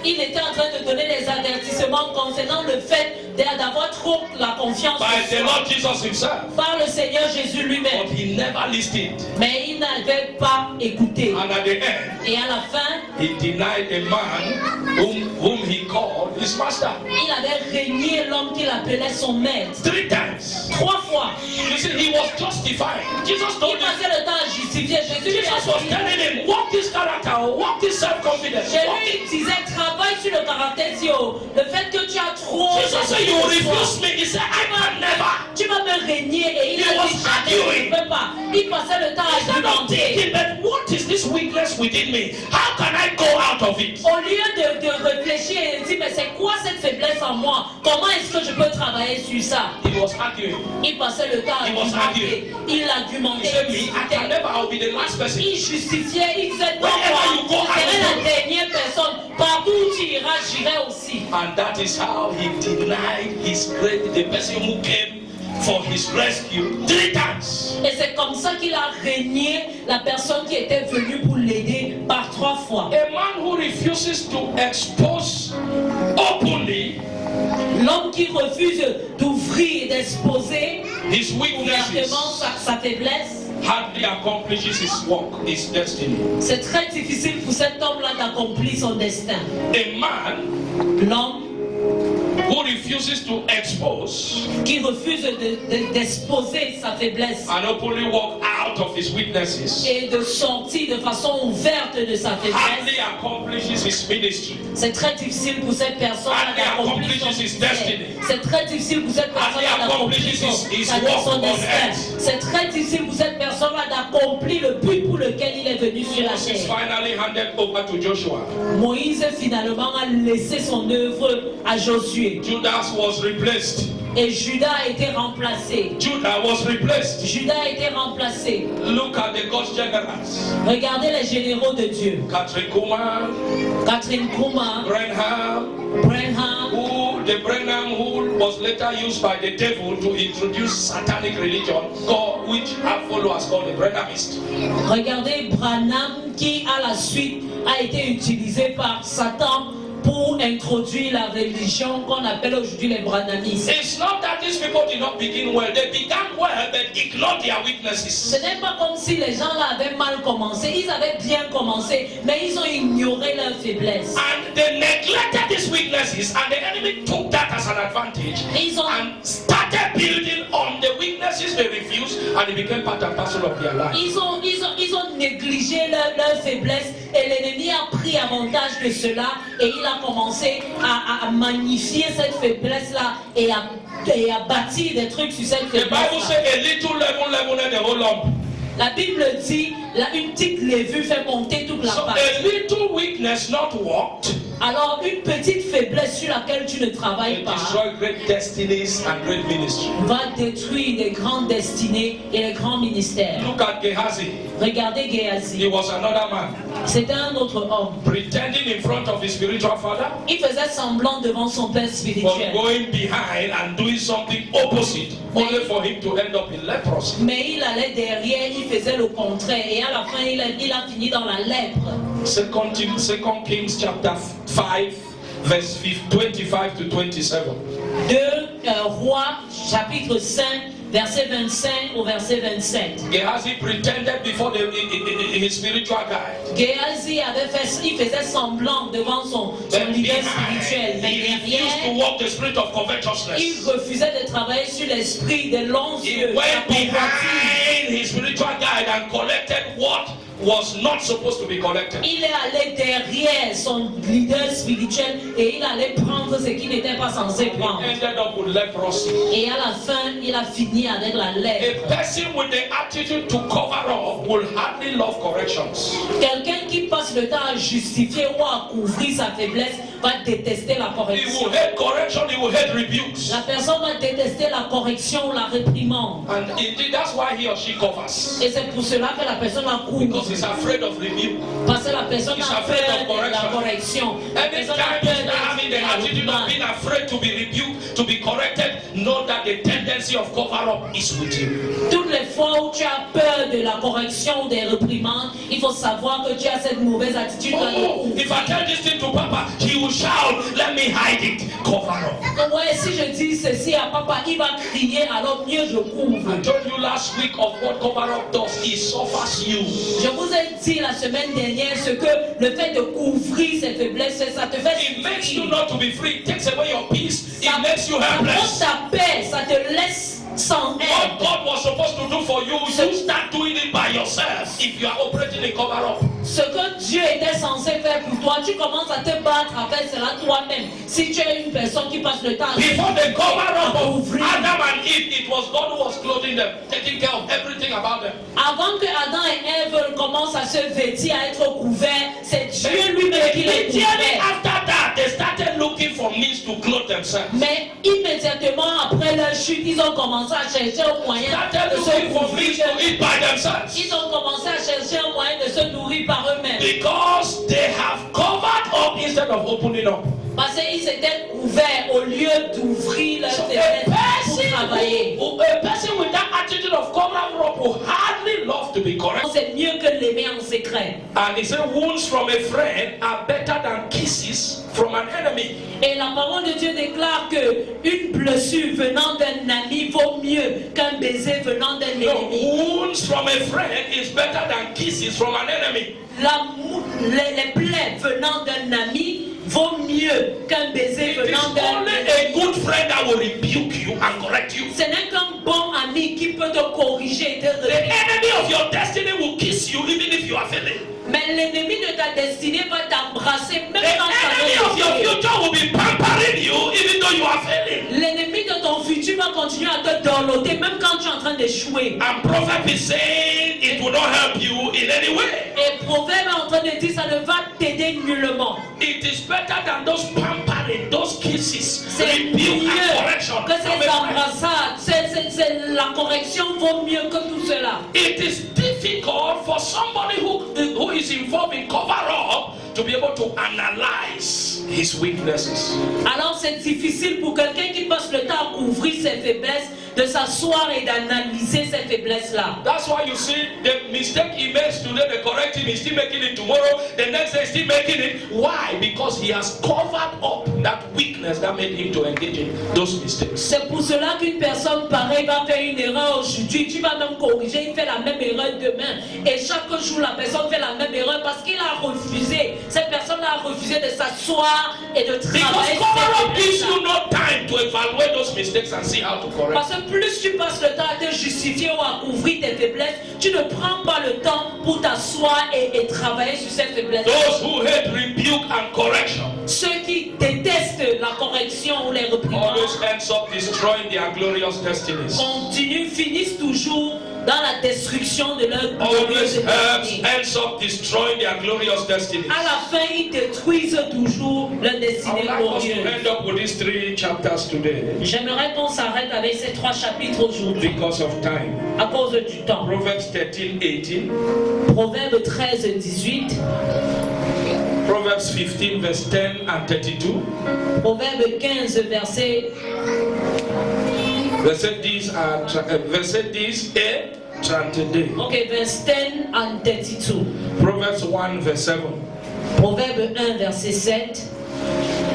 il était en train de donner des avertissements concernant le fait d'avoir trop la confiance By the en soi Lord Jesus himself. par le Seigneur Jésus lui-même. But he never listened. Mais il n'avait pas écouté. And at the end, Et à la fin, he denied a man whom he called his master. il avait régné l'homme qu'il appelait son maître. 3 times. 3 fois. You see, he was justified. Jesus Il told him. passait le temps à justifier. Jésus lui Jesus was a dit, telling him, walk this character, walk this self-confidence. Walk it. Jésus disait, travaille sur le caractère, Zio. Le fait que tu as trop... Jesus said, you refuse me. He said, I can never. Tu vas me régner. Et il He a was dit, jamais, arguing. je ne peux pas. Il passait le temps à Instead of argumenter. thinking, but what is this weakness within me? How can I go out of it? Au lieu de réfléchir et de dire, mais c'est quoi cette faiblesse en moi? Comment est-ce que je peux travailler sur ça? He was arguing. Il passait le temps à He was argumenter. Il He argumentait. said, me, I can never. I'll be the last person. Il justifiait. Il disait, non, Wherever you go, moi, je I serai will la dernière personne. Partout où tu iras, j'irai aussi. And that is how he denied his great, the person who came for his rescue 3 times. Et c'est comme ça qu'il a régné la personne qui était venue pour l'aider par 3 fois. A man who refuses to expose openly L'homme qui refuse d'ouvrir et d'exposer his ouvertement weaknesses sa faiblesse, hardly accomplishes his work, his destiny. c'est très difficile pour cet homme-là d'accomplir son destin. A man L'homme who refuses to expose qui refuse d'exposer sa faiblesse and openly walk out of his weaknesses et de sortir de façon ouverte de sa faiblesse, hardly accomplishes his ministry. c'est très difficile pour cette personne-là d'accomplir son destin. C'est très difficile pour cette personne-là d'accomplir son destin. C'est très difficile pour cette personne-là d'accomplir le but pour lequel il est venu sur la Moses is terre. finally handed over to Joshua. Moïse finalement a laissé son œuvre à Josué. Judas was replaced. Et Judas a été remplacé. Judah was replaced. Judas a été remplacé. Look at the God's generals. Regardez les généraux de Dieu. Catherine Kuma, Catherine Kuma, Brenham, Brenham, the Brenham who was later used by the devil to introduce satanic religion, called, which our followers called the Brenhamists. regardez Branham qui à la suite a été utilisé par Satan pour introduire la religion qu'on appelle aujourd'hui les branhamistes. It's not that these people did not begin well. They began well, but ignored their weaknesses. Ce n'est pas comme si les gens là avaient mal commencé. Ils avaient bien commencé, mais ils ont ignoré leurs faiblesses. And they neglected these weaknesses, and the enemy took that as an advantage Ils ont, and started building on the weaknesses they refused, and it became part and parcel of their life. ils ont négligé leurs faiblesses et l'ennemi a pris avantage de cela et il a commencé à magnifier cette faiblesse-là et à bâtir des trucs sur cette The Bible faiblesse-là. says a little leaven leaveneth the whole lump. La Bible dit, une petite levure fait monter toute la So pâte. a little weakness not worked Alors une petite faiblesse sur laquelle tu ne travailles will pas destroy great destinies and great ministry. va détruire les grandes destinées et les grands ministères. Look at Gehazi. Regardez He Géasi. was another man, C'était un autre homme. pretending in front of his spiritual father, Il faisait semblant devant son père but spirituel. going behind and doing something opposite, only for him to end up in leprosy. Mais il allait derrière, il faisait le contraire. Et à la fin, il a fini dans la lèpre. Second Kings chapter 5, verse 25 to 27. 2 Rois, chapitre 5, verset 25 au verset 27. Gehazi pretended before his spiritual guide. Géasi il faisait semblant devant son But leader behind, spirituel. Mais he refused to derrière, walk the spirit of il covetousness. refusait de travailler sur l'esprit des longs He yeux. went la convoitise. behind his spiritual guide and collected what was not supposed to be collected. Il est allé derrière son leader spirituel et il allait prendre ce qu'il n'était pas censé He prendre. ended up with leprosy. Et à la fin, il a fini avec la lèpre. A person with the attitude to cover up will hardly love corrections. Quelqu'un qui passe le temps à justifier ou à couvrir sa faiblesse va détester la He correction. will hate correction, he will hate rebukes. La personne va détester la correction ou la réprimande. And indeed, that's why he or she covers. Et c'est pour cela que la personne la couvre. Because he's afraid of rebuke. Parce que la personne He's a afraid of peur de la correction. La personne a Anytime peur you start having the de la attitude of réprimande. being afraid to be rebuked, to be corrected, know that the tendency of cover up is with you. Toutes les fois où tu as peur de la correction ou des réprimandes, il faut savoir que tu as cette mauvaise attitude. Oh, if I tell this thing to Papa, he will shout, let me hide it. Cover up. Ouais, si je dis ceci à papa, il va crier, alors mieux je couvre. I told you last week of what cover up does. It suffers you. Je vous ai dit la semaine dernière ce que le fait de couvrir ses faiblesses, ça te fait It makes you souffrir. not to be free. It takes away your peace. It Ça makes you prend helpless. ta paix, ça te laisse sans What aide. God was supposed to do for you, you start doing it by yourself if you are operating in cover up. Ce que Dieu était censé faire pour toi, tu commences à te battre à faire cela toi-même. Si tu es une personne qui passe le temps à Before the cover up of couvrir. Adam and Eve, it was God who was clothing them, taking care of everything about them. Avant que Adam et Ève commencent à se vêtir, à être couverts, c'est Dieu lui-même qui les Immediately couvrait. after that, they started looking for means to clothe themselves. Mais immédiatement après leur chute, ils ont commencé à chercher un moyen Started de se looking for means couvrir. to eat by themselves. Ils ont commencé à chercher un moyen de se nourrir par eux-mêmes. Because they have covered up instead of opening up. Parce qu'ils étaient couverts au lieu d'ouvrir leur So fenêtre pour travailler. a person with that attitude of covering up will hardly love to be correct. C'est mieux que l'aimer en secret. And he said, wounds from a friend are better than kisses from an enemy. Et la parole de Dieu déclare que une blessure venant d'un ami vaut mieux qu'un baiser venant d'un No, ennemi. wounds from a friend is better than kisses from an enemy. Les plaies venant d'un ami vaut mieux qu'un baiser It is venant d'un only ennemi. a good friend that will rebuke you and correct you. Ce n'est qu'un bon ami qui peut te corriger et te The réprimer. enemy of your destiny will kiss you even if you are failing. Mais l'ennemi de ta destinée va t'embrasser même The quand ça enemy va of your réussir. future will be pampering you even though you are failing. L'ennemi de ton futur va continuer à te dorloter même quand tu es en train d'échouer. And Proverbs is saying it will not help you in any way. Et Proverbe est en train de dire ça ne va t'aider nullement. It is better than those pampering, those kisses, C'est rebuke mieux and correction. que from ces a friend. embrassades. La correction vaut mieux que tout cela. It is difficult for somebody who is involved in cover up to be able to analyze his weaknesses. Alors c'est difficile pour quelqu'un qui passe le temps à couvrir ses faiblesses de s'asseoir et d'analyser ces faiblesses-là. That's why you see the mistake he makes today, the correct him, he's still making it tomorrow, the next day he's still making it. Why? Because he has covered up that weakness that made him to engage in those mistakes. C'est pour cela qu'une personne pareille va faire une erreur aujourd'hui, tu vas même corriger, il fait la même erreur demain. Et chaque jour, la personne fait la même erreur parce qu'il a refusé, cette personne a refusé de s'asseoir et de Because travailler sur cover ses up gives faiblesses-là. you no time to evaluate those mistakes and see how to correct. Parce que plus tu passes le temps à te justifier ou à couvrir tes faiblesses, tu ne prends pas le temps pour t'asseoir et travailler sur ces faiblesses. Those who hate rebuke and correction Ceux qui détestent la correction ou les réprimandes always ends up destroying their glorious destinies. finissent toujours dans la destruction de leur always glorieuse destinée. ends up destroying their glorious destiny. À la fin, ils détruisent toujours leur I destinée would like us to glorieuse. end up with these 3 chapters today J'aimerais qu'on s'arrête avec ces 3 chapitres aujourd'hui because of time. à cause du temps. Proverbs 13:18, Proverbe 13, 18, Proverbs 15 verse 10 and 32. Proverbe 15, Verset 10 et 32. okay, verse 10 and 32. Proverbs 1 verse 7. Proverbe 1, verset 7.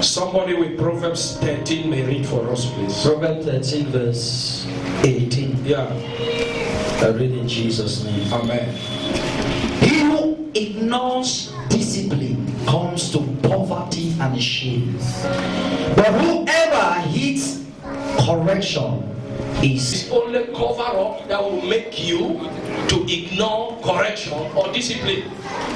Somebody with Proverbs 13 may read for us, please. Proverbs 13 verse 18. Yeah. I read in Jesus' name. Amen. He who ignores discipline comes to poverty and shame. But whoever heeds correction is It's only cover up that will make you to ignore correction or discipline.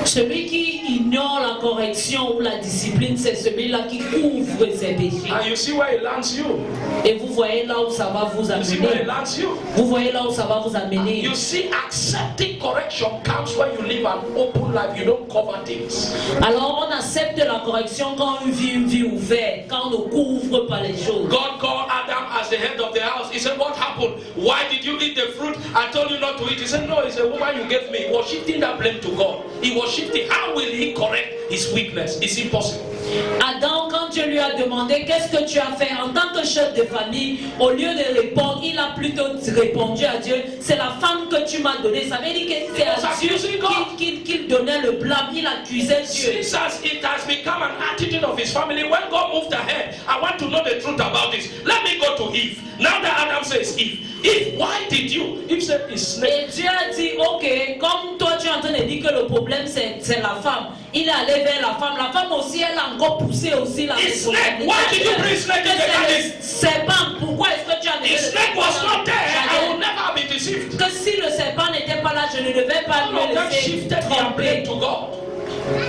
Celui qui ignore la correction ou la discipline, c'est celui-là qui couvre ses péchés. And you see where it lands you. Et vous voyez là où ça va vous You see where it amener. lands you. Vous voyez là où ça va vous amener. You see, accepting correction comes when you live an open life. You don't cover things. Alors on accepte la correction quand on vit une vie ouverte, quand on ne couvre pas les choses. God called Adam as the head of the house. He said, what happened? Why did you eat the fruit? I told you not to eat. He said, no, it's a woman you gave me. He was shifting that blame to God. He was shifting. How will he correct his weakness? It's impossible. Adam, quand Dieu lui a demandé qu'est-ce que tu as fait en tant que chef de famille, au lieu de répondre, il a plutôt répondu à Dieu, c'est la femme que tu m'as donnée. Ça veut dire que c'est à Dieu qu'il donnait le blâme, il accusait Dieu. Since it has become an attitude of his family, when God moved ahead, I want to know the truth about this. Let me go to Eve. Now that Adam says Eve, why did you? Eve said it's snake. Et Dieu a dit, ok, comme toi tu es en train de dire que le problème c'est la femme, il est allé vers la femme aussi, elle a encore poussé aussi la It's snake. Why did you bring snake in the garden? Serpent, pourquoi est-ce que tu as If snake was not there, I would never be deceived. que si le serpent n'était pas là, je ne devais pas All of me them laisser shifted their blame tromper. to God.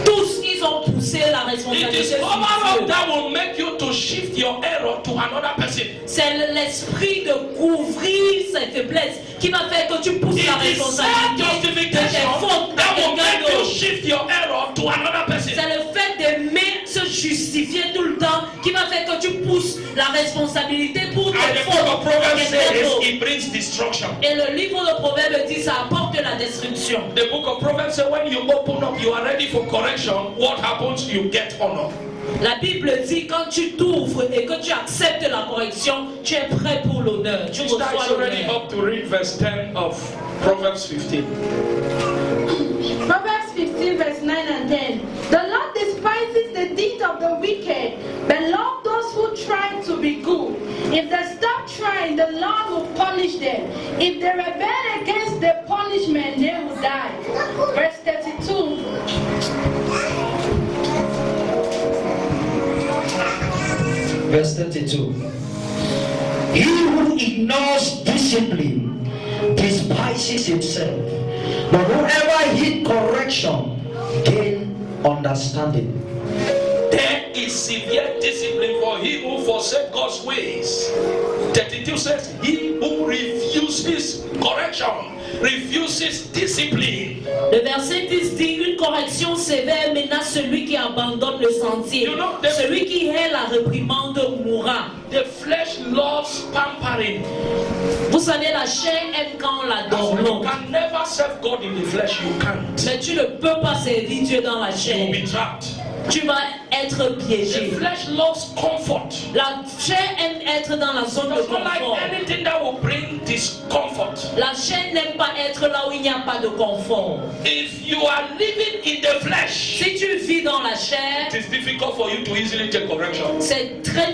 Tous, ils ont poussé la It responsabilité is sur cover Dieu. up that will make you to shift your error to another person. C'est l'esprit de couvrir ses faiblesses qui va faire que tu pousses la It is responsabilité de tes self-justification fautes that à will quelqu'un make you d'autre. shift your error to another person. C'est le fait d'aimer se justifier tout le temps qui va faire que tu pousses la responsabilité pour And tes the book of fautes à Proverbs quelqu'un says d'autre. it brings destruction. Et le livre de Proverbes dit ça apporte la destruction. The book of Proverbs says when you open up, you are ready for correction. What happens? You get honor. La Bible dit quand tu t'ouvres et que tu acceptes la correction, tu es prêt pour l'honneur. Tu Sister is reçois already l'honneur. up to read verse 10 of Proverbs 15. Proverbs 15, verse 9 and 10. The Lord despises the deeds of the wicked, but loves those who try to be good. If they stop trying, the Lord will punish them. If they rebel against the punishment, they will die. Verse 32. Verse 32. he who ignores discipline despises himself. But whoever heeds correction gain understanding. There is severe discipline for him who forsake God's ways. 32 says, he who refuses correction, refuses discipline. Le verset 10 dit une correction sévère menace celui qui abandonne le sentier. You know, Celui qui hait la réprimande mourra. The flesh loves pampering. Vous savez, la chair aime quand on la So you donne. can never serve God in the flesh. You can't. Mais tu ne peux pas servir Dieu dans la You'll chair. be trapped. Tu vas être The piégé. flesh loves comfort. La chair aime être dans la zone de Does not like confort. anything that will bring discomfort. La chair n'aime pas être là où il n'y a pas de confort. If you are living in the flesh, Si tu vis dans la chair, it is difficult for you to easily take correction. ce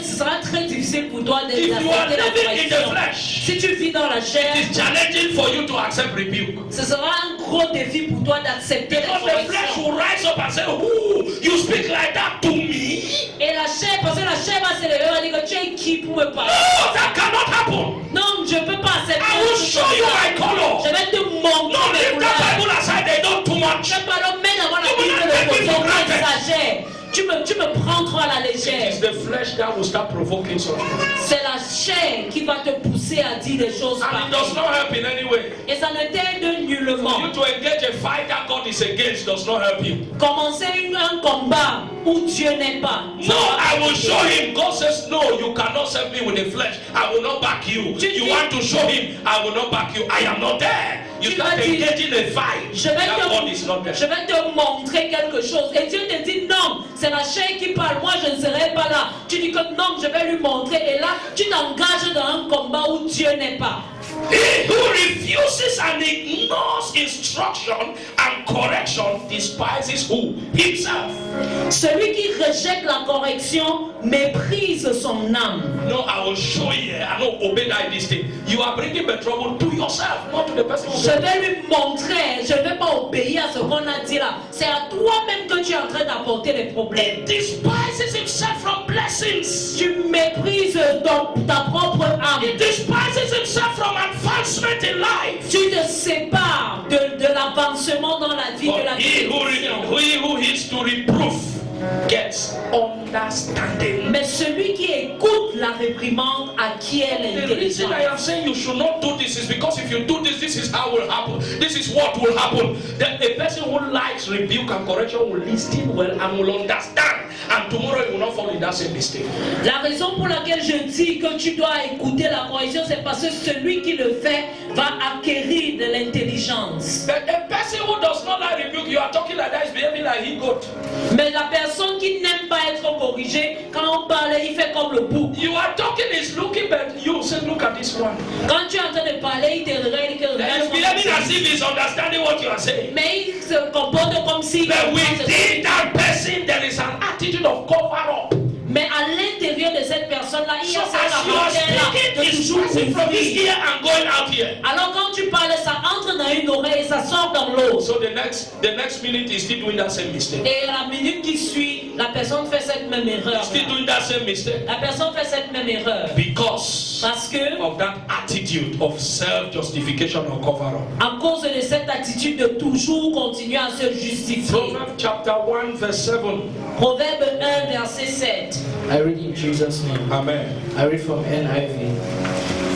sera très difficile pour toi If you are d'accepter la living in the correction. flesh, Si tu vis dans la chair, it is challenging for you to accept rebuke. ce sera un gros défi pour toi d'accepter la Because the flesh correction. will rise up and say, "Ooh, you speak like that to me? Et la chair, parce que la chair va se lever, va dire que tu es qui pour me parler. No, that cannot happen. Non, je ne peux pas accepter. I will show you my color. Je vais te montrer No, mes leave that couleurs. Bible aside. They know too much. Je ne peux pas le mettre avant la You will Bible not take de it for côté, granted. exagère. tu me prends trop à la It légère. is the flesh that will start provoking such things. C'est la chair qui va te pousser à dire des choses And it does pareilles. not help in any way. Et ça ne t'aide For nullement. you to engage a fight that God is against does not help you. Commencer un combat où Dieu n'est pas. No, I will show him. God says, no, you cannot serve me with the flesh. I will not back you. You want to show him, I will not back you. I am not there. You start engaging a fight. That God is not there. Je vais te montrer quelque chose. Et Dieu te dit non, c'est la chair qui parle. Moi, je ne serai pas là. Tu dis que non, je vais lui montrer. Et là, tu t'engages dans un combat où Dieu n'est pas. He who refuses and ignores instruction and correction despises who? Himself. Celui qui rejette la correction méprise son âme. No, I will show you. I don't obey that this thing. You are bringing the trouble to yourself, not to the person who Je vais lui montrer, je ne vais pas obéir à ce qu'on a dit là. C'est à toi-même que tu es en train d'apporter les problèmes. despises himself from blessings. Tu méprises ta propre âme. He despises himself from advancement in life. Tu te sépares de l'avancement dans la vie, de la But he bénédiction. who heeds to reproof gets understanding. Mais celui qui écoute la réprimande acquiert The reason I am l'intelligence. saying you should not do this is because if you do this, this is how it will happen. This is what will happen. Then a person who likes rebuke and correction will listen well and will understand. And tomorrow you will not fall in that same mistake. La raison pour laquelle je dis que tu dois écouter la correction, c'est parce que celui qui le fait va acquérir de l'intelligence. But a person who does not like rebuke, you are talking like that, is behaving like he goat. Mais la personne qui n'aime pas être corrigée, quand on parle, il fait comme le bouc. You are talking, is looking, but you say, look at this one. Quand tu es en train de parler, il te regarde, il te And regarde. he's behaving as if he's understanding what you are saying. Mais il se comporte comme si... But within that person, there is an attitude of cover up. Mais à l'intérieur de cette personne-là, il y So a cette as you are caractère-là speaking, de it's toujours passing from this ouvrir. ear and going out here. Alors quand tu parles, ça entre dans une oreille et ça sort dans l'autre. So the next minute is still doing that same mistake. Et la minute qui suit, la personne fait cette même erreur. Still doing that same mistake. La personne fait cette même erreur. Because Parce que, of that attitude of self-justification or cover-up. à cause de cette attitude de toujours continuer à se justifier. Proverbs chapter 1 verse 7. Proverbe 1, verset 7. I read in Jesus' name. Amen. I read from NIV.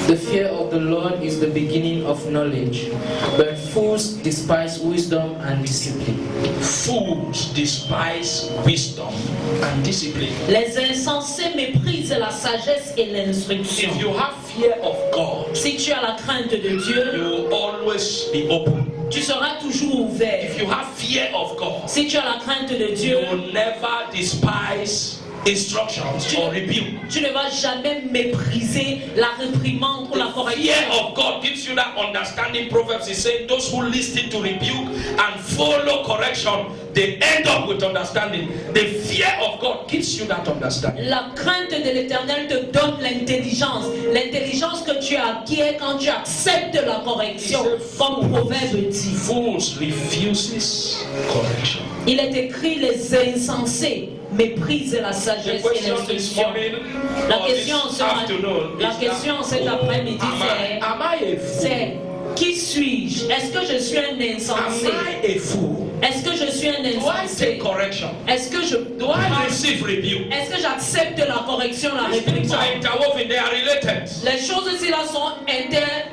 The fear of the Lord is the beginning of knowledge, but fools despise wisdom and discipline. Fools despise wisdom and discipline. Les insensés méprisent la sagesse et l'instruction. If you have fear of God, Si tu as la crainte de you Dieu, will always be open. tu seras toujours ouvert. If you have fear of God, Si tu as la crainte de you Dieu, will never despise instructions or rebuke. tu ne vas jamais mépriser la réprimande ou la The correction. fear of God gives you that understanding. Proverbs is saying those who listen to rebuke and follow correction, they end up with understanding. The fear of God gives you that understanding. La crainte de l'Éternel te donne l'intelligence. L'intelligence que tu acquiers quand tu acceptes la correction, comme Proverbe dit. Fools refuses correction. Il est écrit les insensés méprisent la The sagesse et question this l'instruction. morning La or this question afternoon la is question that, cet après-midi, am I a fool? c'est qui suis-je? Est-ce que je suis un Am insensé? I a fool? Est-ce que je suis un Do I insensé? take correction? Est-ce que je Do I receive rebuke? Est-ce que j'accepte la correction, la These things are réprimande? interwoven, they are related. Les choses ici là sont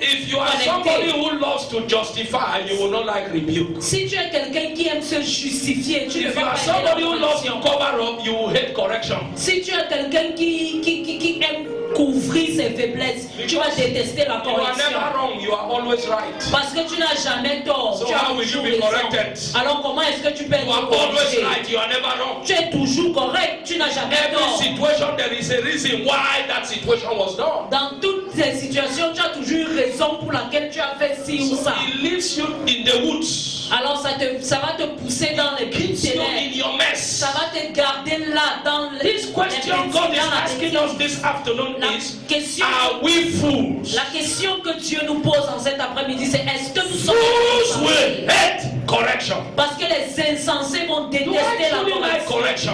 If you are somebody interconnectées. who loves to justify, you will not like rebuke. Si tu es quelqu'un qui aime se justifier, tu ne If you vas are pas aimer somebody la who loves to correction. cover up, you will hate correction. Si tu es quelqu'un qui aime couvrir ses faiblesses, tu vas détester la You are correction. never wrong, you are always right. Parce que tu n'as jamais tort. So Tu as how will you toujours be raison. corrected? Alors comment est-ce que tu peux You are être always corrigé? right, you are never wrong. Tu es toujours correct. Tu n'as jamais Every tort. situation, there is a reason why that situation was done. Dans toutes ces situations, tu as toujours une raison pour laquelle tu as fait ci ou So ça. it leaves you in the woods. Alors ça va te pousser dans les Keeps you ténèbres. in your mess. Ça va te garder là dans les This question God is asking us this afternoon La is, question, are we fools? la question que Dieu nous pose en cet après-midi, c'est est-ce que nous sommes Fools des will insensés? hate correction. Parce que les insensés vont Do I détester la truly like correction. correction?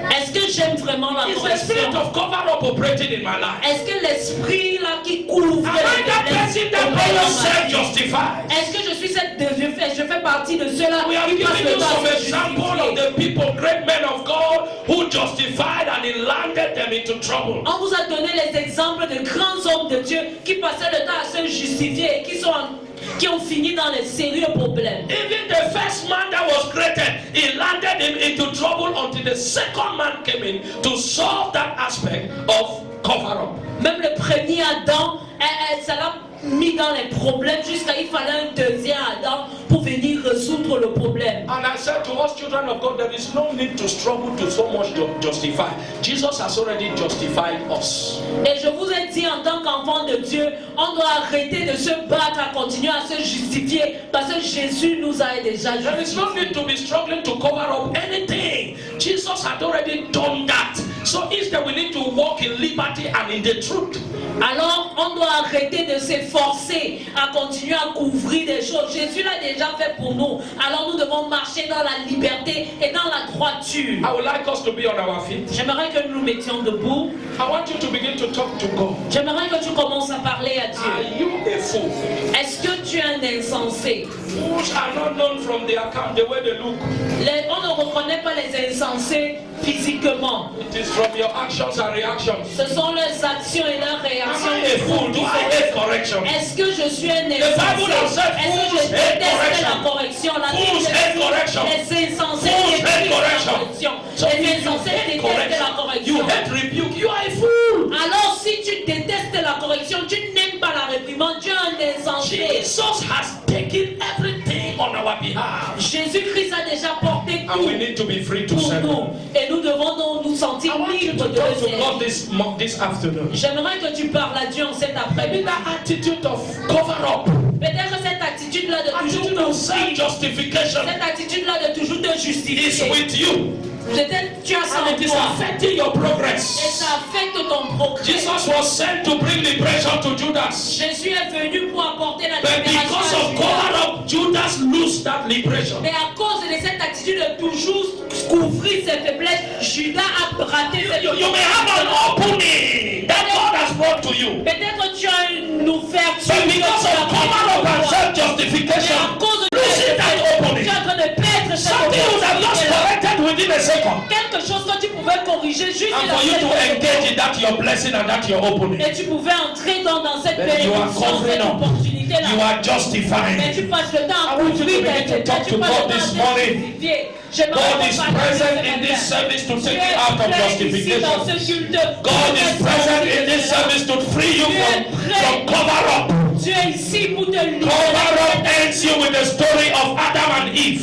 Est-ce que j'aime vraiment la Is the spirit correction? of cover up operating in my life? Est-ce que l'esprit là qui couvre Am I that person that opère always dans ma vie? self-justifies? Est-ce que je suis je fais fais partie de ceux-là We have qui passent given le you temps some à se example of justifier. the people, great men of God, who justified and it landed them into trouble. On vous a donné les exemples de grands hommes de Dieu qui passaient le temps à se justifier et qui ont fini dans les sérieux problèmes. Even the first man that was created, it landed him into trouble until the second man came in to solve that aspect of cover-up. Même le premier Adam, ça l'a mis dans les problèmes jusqu'à il fallait un deuxième Adam pour venir résoudre le problème. And I said to us children of God, there is no need to struggle to so much to justify. Jesus has already justified us. Et je vous ai dit en tant qu'enfant de Dieu, on doit arrêter de se battre à continuer à se justifier parce que Jésus nous a déjà There is no need to be struggling to cover up anything. Jesus had already done that. So instead we need to walk in liberty and in the truth. Alors on doit arrêter de s'efforcer à continuer à couvrir des choses. Jésus l'a déjà fait pour nous. Alors nous devons marcher dans la liberté et dans la droiture. I would like us to be on our feet. J'aimerais que nous nous mettions debout. I want you to begin to talk to God. J'aimerais que tu commences à parler à Are Dieu. you a fool? Est-ce que tu es un insensé? Fools are not known from their account, the way they look. On ne reconnaît pas les insensés physiquement. It is from your actions and reactions. Ce sont leurs actions et leurs Am réactions. I a fool? Do I hate correction? Est-ce que je suis un Bible insensé? has said Est-ce que je fools hate déteste correction. la correction? La Fools Bible hate dit, correction. les insensés Fools hate détestent la correction. correction. So Les if you insensés hate détestent la correction, you correction. hate rebuke, you are a fool. Alors si tu détestes la correction, tu n'aimes pas la réprimande, tu es un insensé. Jesus has taken everything on our behalf. Jésus-Christ a déjà porté And we tout need to be free to pour serve. nous. Et nous devons donc nous I sentir want you libres to de talk le to God servir. this afternoon. J'aimerais que tu parles à Dieu en cet Maybe après-midi. that attitude of cover up, Peut-être cette attitude-là de toujours attitude of self-justification cette attitude-là de toujours te is justifier. with you. Peut-être tu as ça And en it is toi. affecting your Et progress. ça affecte ton progrès. Jesus was sent to bring liberation to Judas. Jésus est venu pour apporter la But because libération of à Judas. cover up, Judas lost that liberation. Mais à cause de cette attitude de toujours couvrir ses faiblesses, Judas a raté cette You may have an opening that God has brought to you. Peut-être tu as une ouverture. But because of cover up and Mais à self-justification, cause de losing that tu es en opening. train de perdre cette Something would have just opportunité-là. corrected within a second. Quelque chose que tu pouvais corriger juste And dans for you cette to engage in that your blessing and that your opening. et tu pouvais entrer dans cette Then you are bénédiction, covering cette up. opportunité-là. You are Mais justifying. tu passes le temps à I want you to couvrir begin to tes talk tu to passes God le temps this à te morning. justifier. J'aimerais God qu'on is parle de present ce in this matin. service to Tu take es you out of prêt ici justification. dans ce culte. God is present in this service to free you from cover up. Tu es ici pour te libérer. Cover up ends you with the story of Adam and Eve.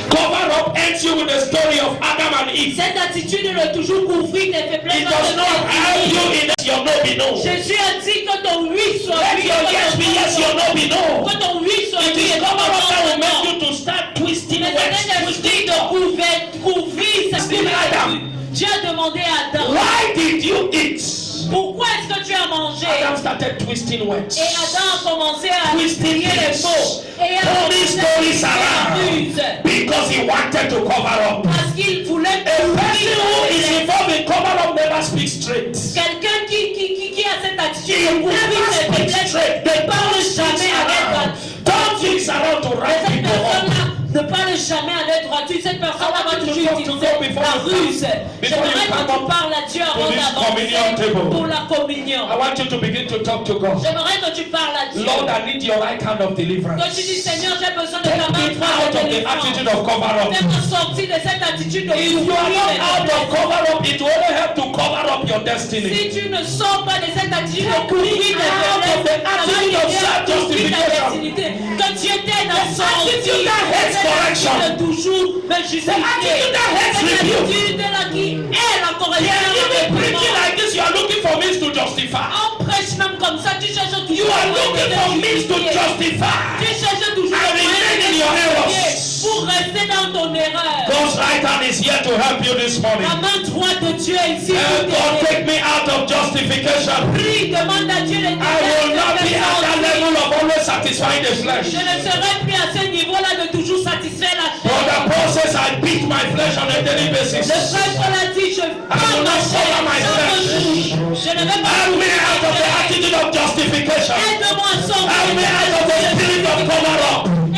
Cover up ends you with the story of Adam and Eve. Cette attitude de toujours couvrir tes faiblesses. It does not help you in that your no be no. Jésus a dit que ton oui soit Let oui. your yes be yes, your no be no. Que ton oui soit It oui. is et que cover ton up that will non soit make non. you to start twisting Mais words, c'est un esprit twisting de talk. couvrir cette Still Adam. Dieu a demandé à Adam, Why did you eat? pourquoi est-ce que tu as mangé? Adam started twisting words. Et Adam a commencé à Twisting crier les things. mots. Et a Pulling commencé stories à around. ruse. Because he wanted to cover up. Parce qu'il voulait A person who is couvrir. involved in cover up never speaks straight. Quelqu'un qui a cette attitude He de couvrir never ses speaks faiblesses straight. ne parle jamais avec Around. Don't fix around to Mais write cette people up. personne-là ne parle jamais à notre droiture. Cette personne-là va toujours utiliser la ruse. J'aimerais que tu parles à Dieu avant this communion d'avancer table. pour la communion. I want you to begin to talk to God. J'aimerais que tu parles à Dieu. Lord, I need your right hand of Que deliverance. tu dis, Seigneur, j'ai besoin de Take ta main me out droite of de the attitude délivrance. of cover up. Fais-moi sortir de cette attitude de If you are couvrir not mes out of faiblesses. cover up, it will only help to cover up your destiny. Si tu ne sors pas de cette attitude de couvrir tes out of the faiblesses, ça va attitude t'aider of à couvrir ta self-justification. destinité. Que Dieu t'aide à The sortir attitude that hates de cette correction. attitude de toujours me justifier. attitude that hates Cette rebuke. attitude-là qui est la correction. Yeah, la even preaching réprimande. like this, you are looking for means to justify. On prêche même comme ça, tu cherches toujours You are un moyen looking de for means to justifier. justify. Tu cherches toujours And un moyen remain de in your errors. justifier pour rester dans ton erreur. God's right hand is here to help you this morning. La main droite de Dieu est ici pour Help God t'aider. take me out of justification. Prie, demande à Dieu de I will not be at that level of always satisfying the flesh. Je ne serai plus à ce niveau-là de toujours satisfaire la chair. Brother Paul says, I beat my flesh on a daily basis. Le frère Paul a dit, je parle ma chair chaque jour. Je ne vais pas Help me out of the attitude of justification. Aide-moi à sortir Help me out of the spirit of cover up.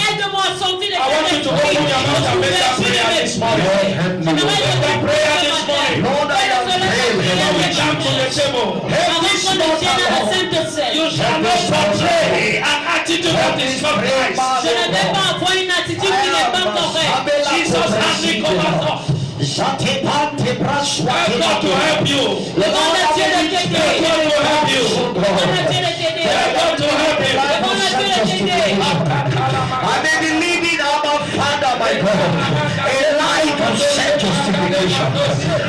to open your mouth and make that prayer this morning. Make that prayer this morning. Lord, I am Before we failing. come to the table, you shall not portray an attitude that is not Christ. Je ne vais pas avoir une attitude qui n'est pas correcte. Jesus has recovered us. Help God to help you. Demande à Dieu de Help t'aider. God to help you. Demande à Dieu de t'aider. Help God to help you. Demande à Dieu de t'aider. I may be living our Father, my God, a life of self-justification.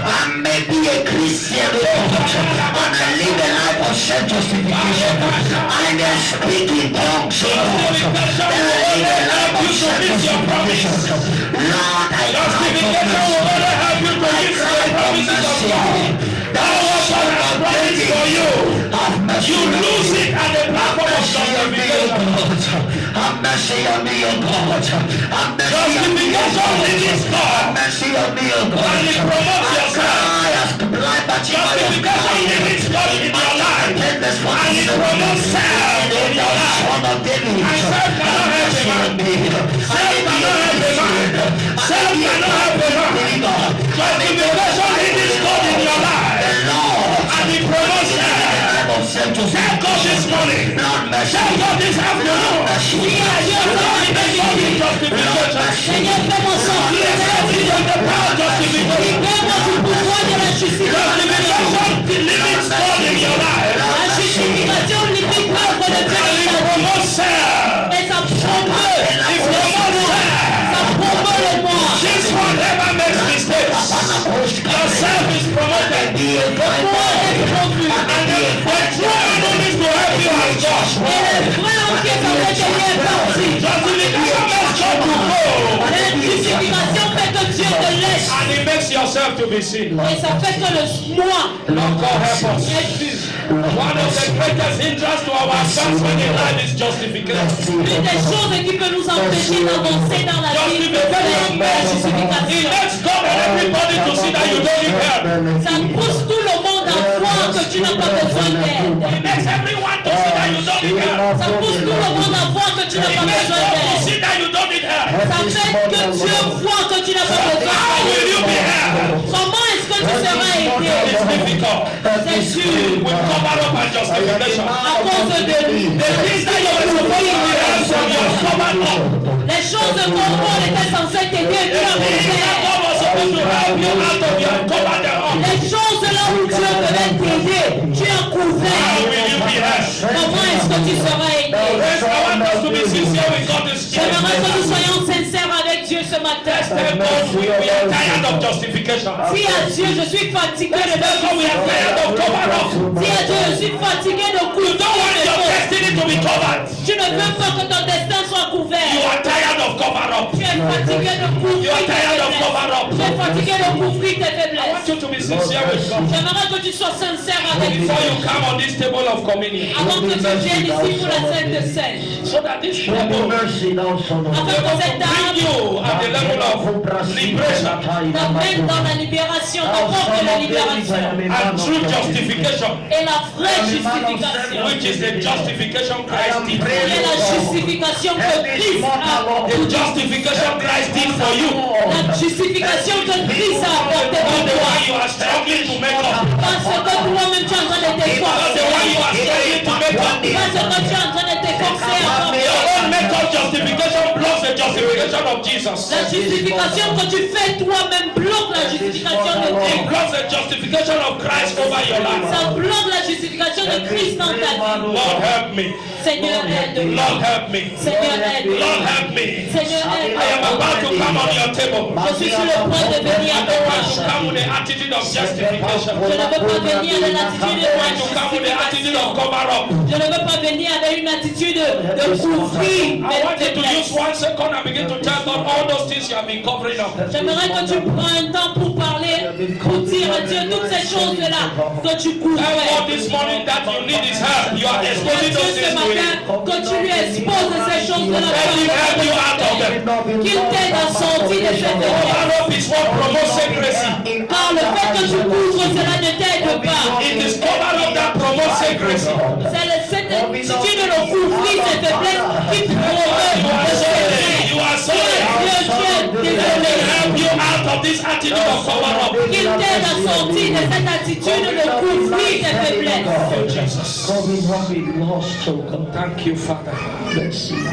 I may be a Christian, Lord, and I live a life of self-justification. I may speak in tongues, Lord, and I live a life of self-justification. Lord, I Justification will only help you to miss the promises of God. That what God has promised for you, you lose it at the platform of justification. Have mercy on me, O God. Have mercy on me, O Justification God. limits God, Have mercy on me, O God. and it promotes yourself. I ask blind Justification limits God in your life, and it promotes self in your life. And self cannot help a man. Self cannot help a man. Self cannot help a man. Justification limits God in your life, and it promotes self. Thank God this morning. Thank God this afternoon. Seigneur, fais-moi sortir de la vie. Fais-moi du pouvoir de la justification. La justification limite l'œuvre de Dieu. Et ça promeut. Ça promeut le moi. Yourself is promoted. Moi est promu. Et le vrai homme qui est censé tenir parti. La justification fait que Dieu te laisse. And it makes yourself to be seen. Et ça fait que le moi Lord God help us. est vu. One of the greatest hindrance to our advancement in life is justification. L'une des choses qui peut nous empêcher d'avancer dans la vie, c'est la It justification. makes God and everybody to see that you don't need help. Ça pousse tout le monde à croire que tu n'as pas besoin d'aide. It makes everyone to see that you don't need help. Ça pousse tout le monde à voir que tu n'as It pas makes besoin God to d'aide. see that you don't need help. Ça fait que Dieu voit que tu n'as pas besoin How will you be d'aide. helped? Comment est-ce que tu seras It's aidé? difficult. C'est sûr. We cover up and justification. À cause de lui. The things that you were supposed to be helped from, you are covered up. Les choses de ton monde étaient censées t'aider, tu as The things that couvert. God was supposed to help you out of, you have covered them up. Les choses là où Dieu devait t'aider, tu as How couvert. will you be helped? Comment est-ce que tu seras aidé? Friends, I want us to be sincere with God this J'aimerais que nous morning. soyons sincères avec Dieu ce matin. Tell God we are tired of justification. Dis à Dieu, je suis fatigué de Tell God we are tired of cover up. Dis à Dieu, je suis fatigué de You couvrir don't want les your choses. destiny to be covered. Tu ne veux pas que ton destin soit You couvert. are tired of cover up. Tu es fatigué de couvrir You are tes tired of faiblesses. cover up. Tu es fatigué de couvrir tes I want faiblesses. you to be sincere with God. J'aimerais que tu sois sincère avec Dieu. Before you come on this table of communion, Avant que tu viennes ici pour la Sainte Seine. so that this table Afin que cette bring âme you at the level of liberation t'amène dans la libération, t'apporte la libération. and true justification, Et la vraie justification. which is the justification Christ did for Et you. la justification que Christ a The justification Christ did for you. La justification que Christ a apportée Not pour the toi. one you are struggling to make up. Parce que toi-même tu es en train de Not the one you are t'efforcer. struggling to make up. Parce que tu es en train de t'efforcer à Your faire. own make-up justification blocks the justification of Jesus. La justification que tu fais toi-même bloque la justification de It Dieu. blocks the justification of Christ over your life. Ça bloque la justification de Christ dans ta vie. Lord help me. Seigneur, aide-moi. Lord help me. Seigneur, aide-moi. Lord help me. Seigneur, I am aide-moi. about to come on your table. Je suis sur le point de venir I à don't want to toi. come with the attitude of justification. Je ne veux pas venir de l'attitude I want to come with the de attitude of justification. cover up. Je ne veux pas venir avec une attitude de couvrir I mes want you to use faiblesses. 1 second and begin to tell God all those things you have been covering up. J'aimerais que tu prends un temps pour parler, pour dire à Dieu toutes ces choses-là que tu Tell God couvrais. this morning that you need His help. You are À exposing Dieu those ce things to matin Him. que tu lui exposes ces choses-là. Let Him help you out of them. Qu'il t'aide à sortir de cette faiblesse. Cover up is what promotes secrecy. Car le fait que tu couvres cela ne t'aide pas. It is cover up that promotes secrecy. C'est le fait que si tu ne le couvris cette faiblesse qui promeut You are le sorry. secret. You are Tu es sorry. Dieu, tu this attitude of cover up. Qu'il t'aide à sortir de cette attitude de couvrir tes faiblesses. Oh, Jesus. Thank you, Father.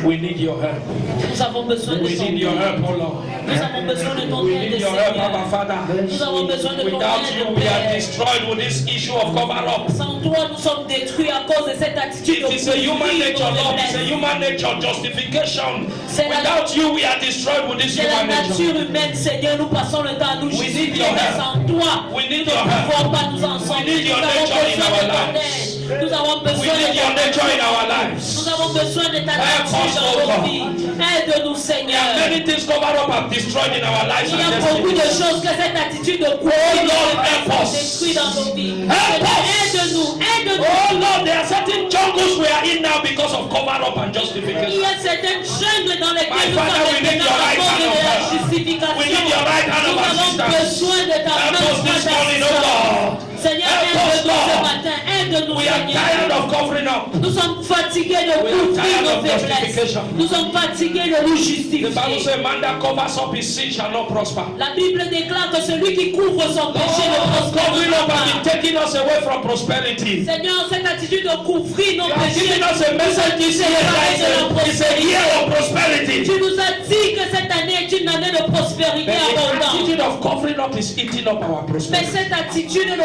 We need your help. Nous avons besoin de We ton need your aide. help, oh Lord. Nous avons besoin de ton We aide, need your help, Seigneur. Abba Father. Nous avons besoin de ton Without you, aide, we are Père. destroyed with this issue of cover up. Sans toi, nous sommes détruits à cause de cette attitude de It is a human couvrir nature, nos Lord. It's a faiblesses. human nature justification. C'est la- Without you, we are destroyed with this C'est la human nature. nature humaine, Seigneur. Nous passons le temps à nous We need justifier, your mais help. sans toi, We need nous your ne help. pouvons pas nous en sortir. We need your Nous avons nature in besoin our de ton lives. aide. Nous avons We besoin de need your ta nature in nature. our lives. Nous avons besoin de ta Help nature us, dans oh nos God. vies. Aide-nous, Seigneur. Many things covered up are destroyed in our lives Il y and a beaucoup de destinies. choses que cette attitude de Oh Lord, couvrir help us. détruit dans nos vies. Help Seigneur, us. aide-nous, aide-nous. Oh Lord, there are certain jungles we are in now because of cover up and Il justification. y a certaines jungles dans My lesquelles nous Father, sommes we need maintenant your à right cause hand de of la help. justification. We need your right hand of Nous avons assistance. besoin de ta Help main us this morning, oh d'assistance. God. Seigneur, Help us, aide-nous ce Lord. matin. Aide-nous, We are tired Seigneur. of covering up. Nous sommes fatigués de We are couvrir tired nos of faiblesses. justification. Nous sommes fatigués de nous The justifier. Bible says, man that covers up his sin shall not prosper. La Bible déclare que celui qui couvre son péché ne Oh, covering prospérera up has pas. been taking us away from prosperity. Seigneur, cette attitude de couvrir nos You are péchés giving us a message this year that it's a year of prosperity. Tu nous as dit que cette année est une année de prospérité But the abondante. attitude of covering up is eating up our Mais prosperity. cette attitude de